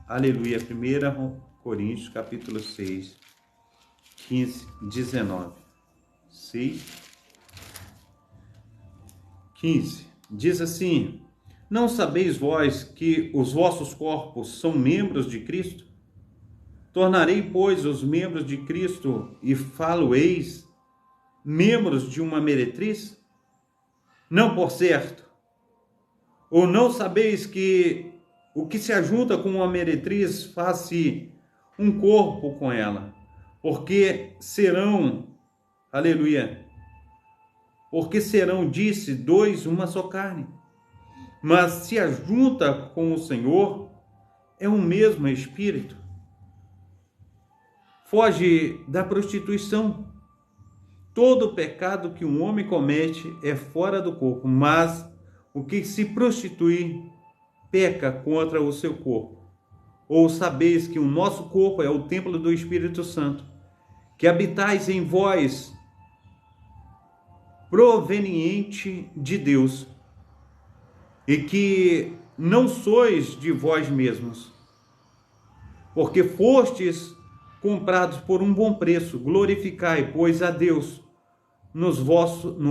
aleluia. 1 Coríntios capítulo 6, 15, 19. 6, 15. Diz assim: não sabeis vós que os vossos corpos são membros de Cristo? Tornarei, pois, os membros de Cristo e falo-eis membros de uma meretriz? Não, por certo. Ou não sabeis que o que se ajunta com uma meretriz faz-se um corpo com ela? Porque serão, aleluia, porque serão, disse, dois uma só carne. Mas se ajunta com o Senhor, é um mesmo espírito. Foge da prostituição. Todo pecado que um homem comete é fora do corpo, mas o que se prostitui peca contra o seu corpo. Ou sabeis que o nosso corpo é o templo do Espírito Santo, que habitais em vós, proveniente de Deus, e que não sois de vós mesmos, porque fostes comprados por um bom preço. Glorificai, pois, a Deus no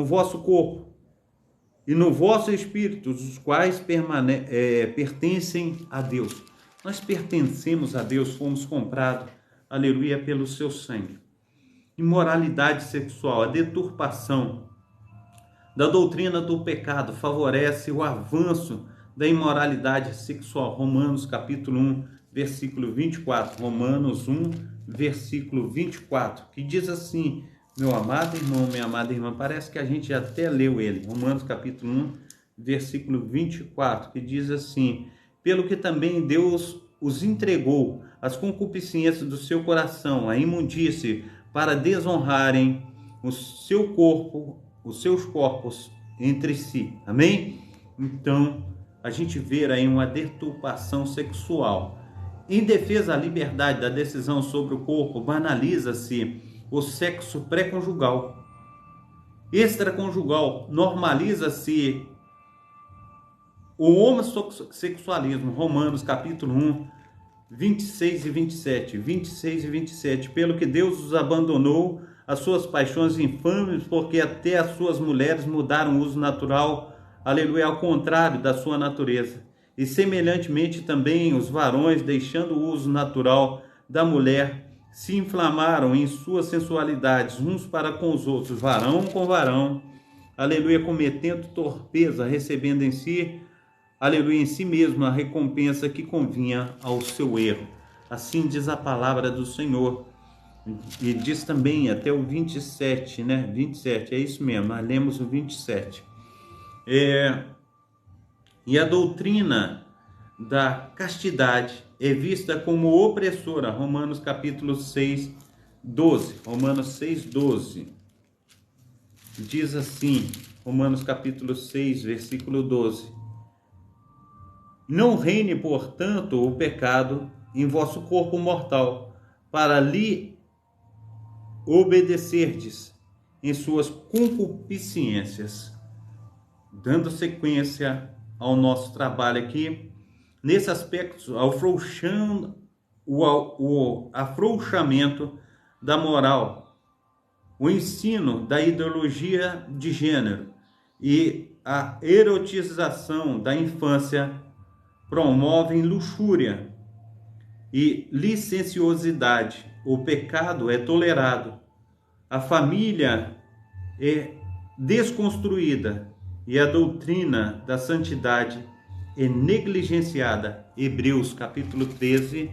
vosso corpo e no vosso espírito, os quais pertencem a Deus. Nós pertencemos a Deus, fomos comprados, aleluia, pelo seu sangue. Imoralidade sexual, a deturpação da doutrina do pecado favorece o avanço da imoralidade sexual. Romanos capítulo 1, versículo 24. Romanos 1, versículo 24, que diz assim, meu amado irmão, minha amada irmã, parece que a gente até leu ele. Romanos capítulo 1, versículo 24, que diz assim: pelo que também Deus os entregou às concupiscências do seu coração, a imundície, para desonrarem os seus corpos entre si. Amém? Então, a gente vê aí uma deturpação sexual. Em defesa da liberdade da decisão sobre o corpo, banaliza-se o sexo pré-conjugal. Extraconjugal, normaliza-se o homossexualismo. Romanos capítulo 1, 26 e 27. 26 e 27. Pelo que Deus os abandonou as suas paixões infames, porque até as suas mulheres mudaram o uso natural, aleluia, ao contrário da sua natureza. E semelhantemente também os varões, deixando o uso natural da mulher, se inflamaram em suas sensualidades uns para com os outros, varão com varão, aleluia, cometendo torpeza, recebendo em si, aleluia, em si mesmo a recompensa que convinha ao seu erro. Assim diz a palavra do Senhor. E diz também até o 27, né? 27, é isso mesmo, nós lemos o 27. E a doutrina da castidade é vista como opressora. Romanos capítulo 6, 12. Romanos 6, 12. Diz assim, Romanos capítulo 6, versículo 12. Não reine, portanto, o pecado em vosso corpo mortal, para lhe obedecerdes em suas concupiscências. Dando sequência ao nosso trabalho aqui, nesse aspecto, o afrouxamento da moral, o ensino da ideologia de gênero e a erotização da infância promovem luxúria e licenciosidade. O pecado é tolerado, a família é desconstruída e a doutrina da santidade é negligenciada. Hebreus capítulo 13,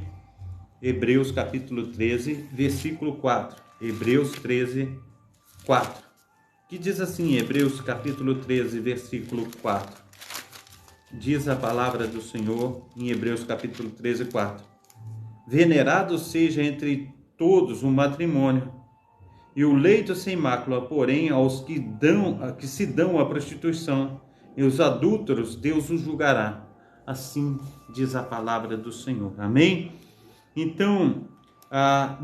versículo 4. Hebreus 13, 4. Que diz assim, Hebreus capítulo 13, versículo 4. Diz a palavra do Senhor em Hebreus capítulo 13, 4. Venerado seja entre todos o matrimônio, e o leito sem mácula, porém, aos que se dão à prostituição, e os adúlteros, Deus os julgará. Assim diz a palavra do Senhor. Amém? Então, a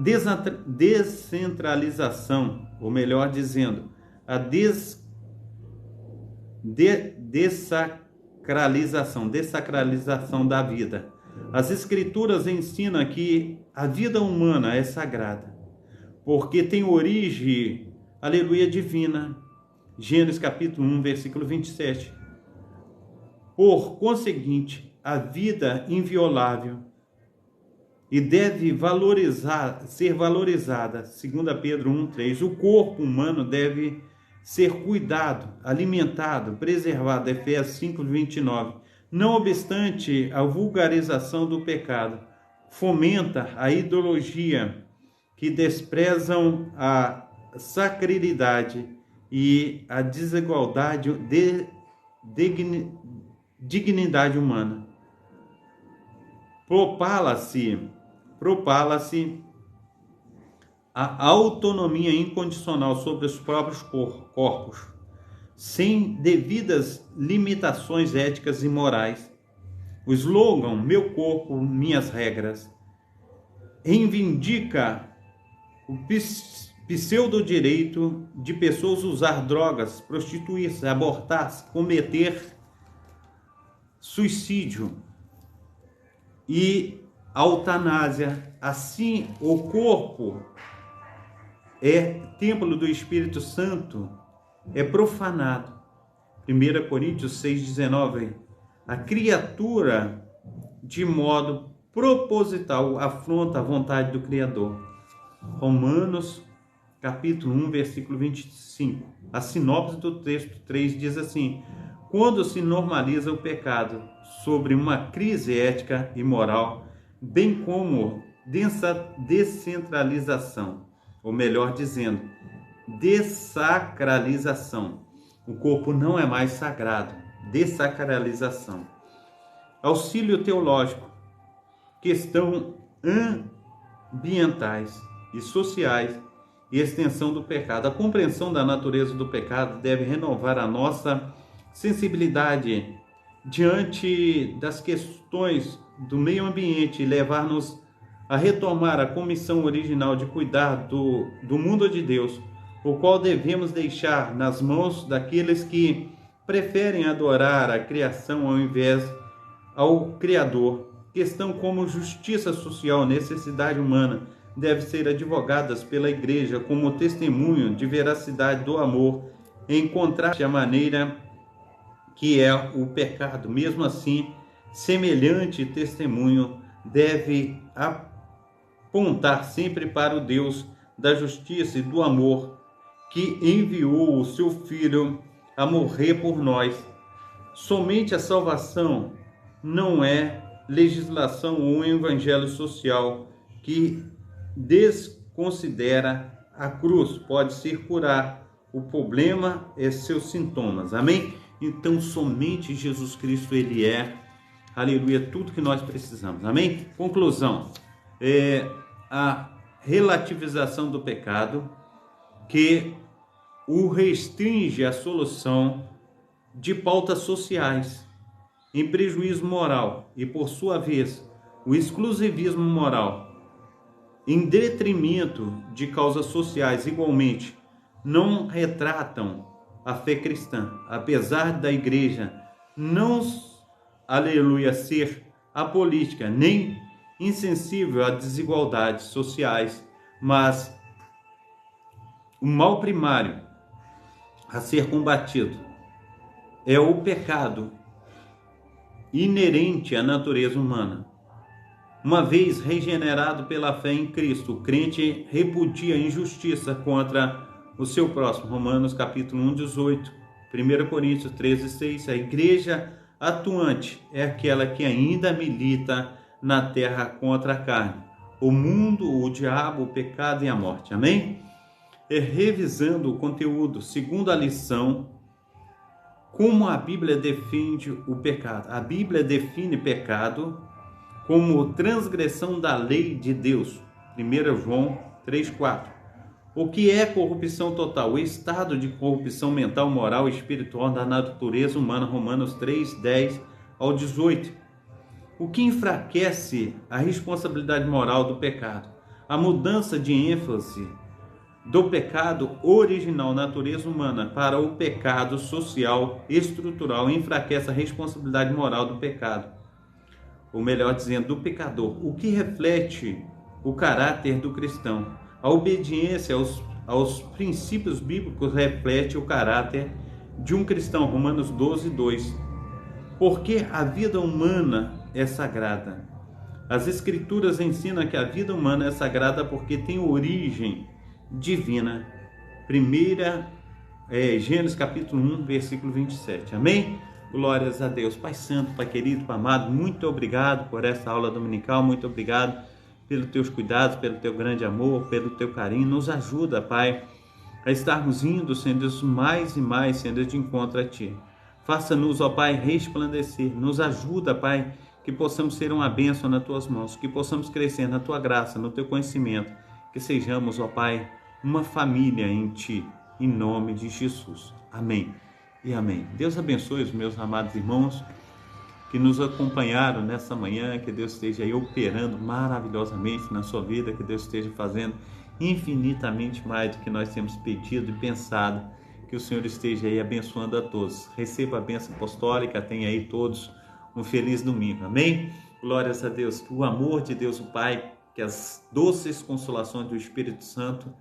descentralização, ou melhor dizendo, a dessacralização da vida. As Escrituras ensinam que a vida humana é sagrada, porque tem origem, aleluia, divina. Gênesis capítulo 1, versículo 27. Por conseguinte, a vida inviolável e deve ser valorizada, 2 Pedro 1:3. O corpo humano deve ser cuidado, alimentado, preservado, Efésios 5:29. Não obstante, a vulgarização do pecado fomenta a ideologia que desprezam a sacralidade e a desigualdade de dignidade humana. Propala-se a autonomia incondicional sobre os próprios corpos, sem devidas limitações éticas e morais. O slogan "Meu corpo, minhas regras" reivindica o pseudo-direito de pessoas usar drogas, prostituir-se, abortar-se, cometer suicídio e eutanásia. Assim, o corpo é templo do Espírito Santo, é profanado. 1 Coríntios 6,19. A criatura, de modo proposital, afronta a vontade do Criador. Romanos capítulo 1, versículo 25. A sinopse do texto 3 diz assim: quando se normaliza o pecado sobre uma crise ética e moral, bem como descentralização, ou melhor dizendo, dessacralização. O corpo não é mais sagrado. Dessacralização. Auxílio teológico. Questão ambientais e sociais e extensão do pecado. A compreensão da natureza do pecado deve renovar a nossa sensibilidade diante das questões do meio ambiente e levar-nos a retomar a comissão original de cuidar do mundo de Deus, o qual devemos deixar nas mãos daqueles que preferem adorar a criação ao invés ao Criador. Questão como justiça social, necessidade humana, deve ser advogadas pela Igreja como testemunho de veracidade do amor, em contraste à maneira que é o pecado. Mesmo assim, semelhante testemunho deve apontar sempre para o Deus da justiça e do amor, que enviou o seu Filho a morrer por nós. Somente a salvação não é legislação ou um evangelho social que desconsidera a cruz. Pode ser curar. O problema é seus sintomas. Amém? Então, somente Jesus Cristo, Ele é, aleluia, tudo que nós precisamos. Amém? Conclusão. A relativização do pecado, que o restringe à solução de pautas sociais, em prejuízo moral, e por sua vez, o exclusivismo moral, em detrimento de causas sociais igualmente, não retratam a fé cristã. Apesar da igreja não, aleluia, ser apolítica, nem insensível a desigualdades sociais, mas o mal primário a ser combatido é o pecado inerente à natureza humana. Uma vez regenerado pela fé em Cristo, o crente repudia a injustiça contra o seu próximo. Romanos capítulo 1, 18. 1 Coríntios 13, 6. A igreja atuante é aquela que ainda milita na terra contra a carne, o mundo, o diabo, o pecado e a morte. Amém? Revisando o conteúdo, segundo a lição, como a Bíblia defende o pecado. A Bíblia define pecado como transgressão da lei de Deus. 1 João 3,4. O que é corrupção total? O estado de corrupção mental, moral e espiritual da natureza humana. Romanos 3, 10 ao 18. O que enfraquece a responsabilidade moral do pecado? A mudança de ênfase do pecado original, natureza humana, para o pecado social, estrutural, enfraquece a responsabilidade moral do pecado. Ou melhor dizendo, do pecador. O que reflete o caráter do cristão? A obediência aos princípios bíblicos reflete o caráter de um cristão. Romanos 12, 2. Porque a vida humana é sagrada. As Escrituras ensinam que a vida humana é sagrada porque tem origem divina. Gênesis capítulo 1, versículo 27. Amém? Glórias a Deus. Pai santo, Pai querido, Pai amado, muito obrigado por essa aula dominical, muito obrigado pelos teus cuidados, pelo teu grande amor, pelo teu carinho. Nos ajuda, Pai, a estarmos indo, Senhor Deus, mais e mais, Senhor Deus, de encontro a Ti. Faça-nos, ó Pai, resplandecer. Nos ajuda, Pai, que possamos ser uma bênção nas Tuas mãos, que possamos crescer na Tua graça, no Teu conhecimento, que sejamos, ó Pai, uma família em Ti, em nome de Jesus. Amém e amém. Deus abençoe os meus amados irmãos que nos acompanharam nessa manhã, que Deus esteja aí operando maravilhosamente na sua vida, que Deus esteja fazendo infinitamente mais do que nós temos pedido e pensado, que o Senhor esteja aí abençoando a todos. Receba a bênção apostólica, tenha aí todos um feliz domingo. Amém? Glórias a Deus. Que o amor de Deus o Pai, que as doces consolações do Espírito Santo,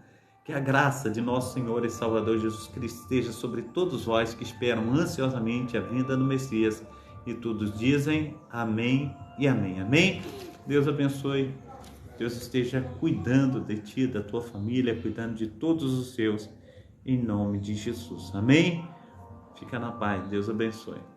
que a graça de nosso Senhor e Salvador Jesus Cristo esteja sobre todos vós que esperam ansiosamente a vinda do Messias, e todos dizem amém e amém. Amém? Deus abençoe. Deus esteja cuidando de ti, da tua família, cuidando de todos os seus, em nome de Jesus. Amém? Fica na paz. Deus abençoe.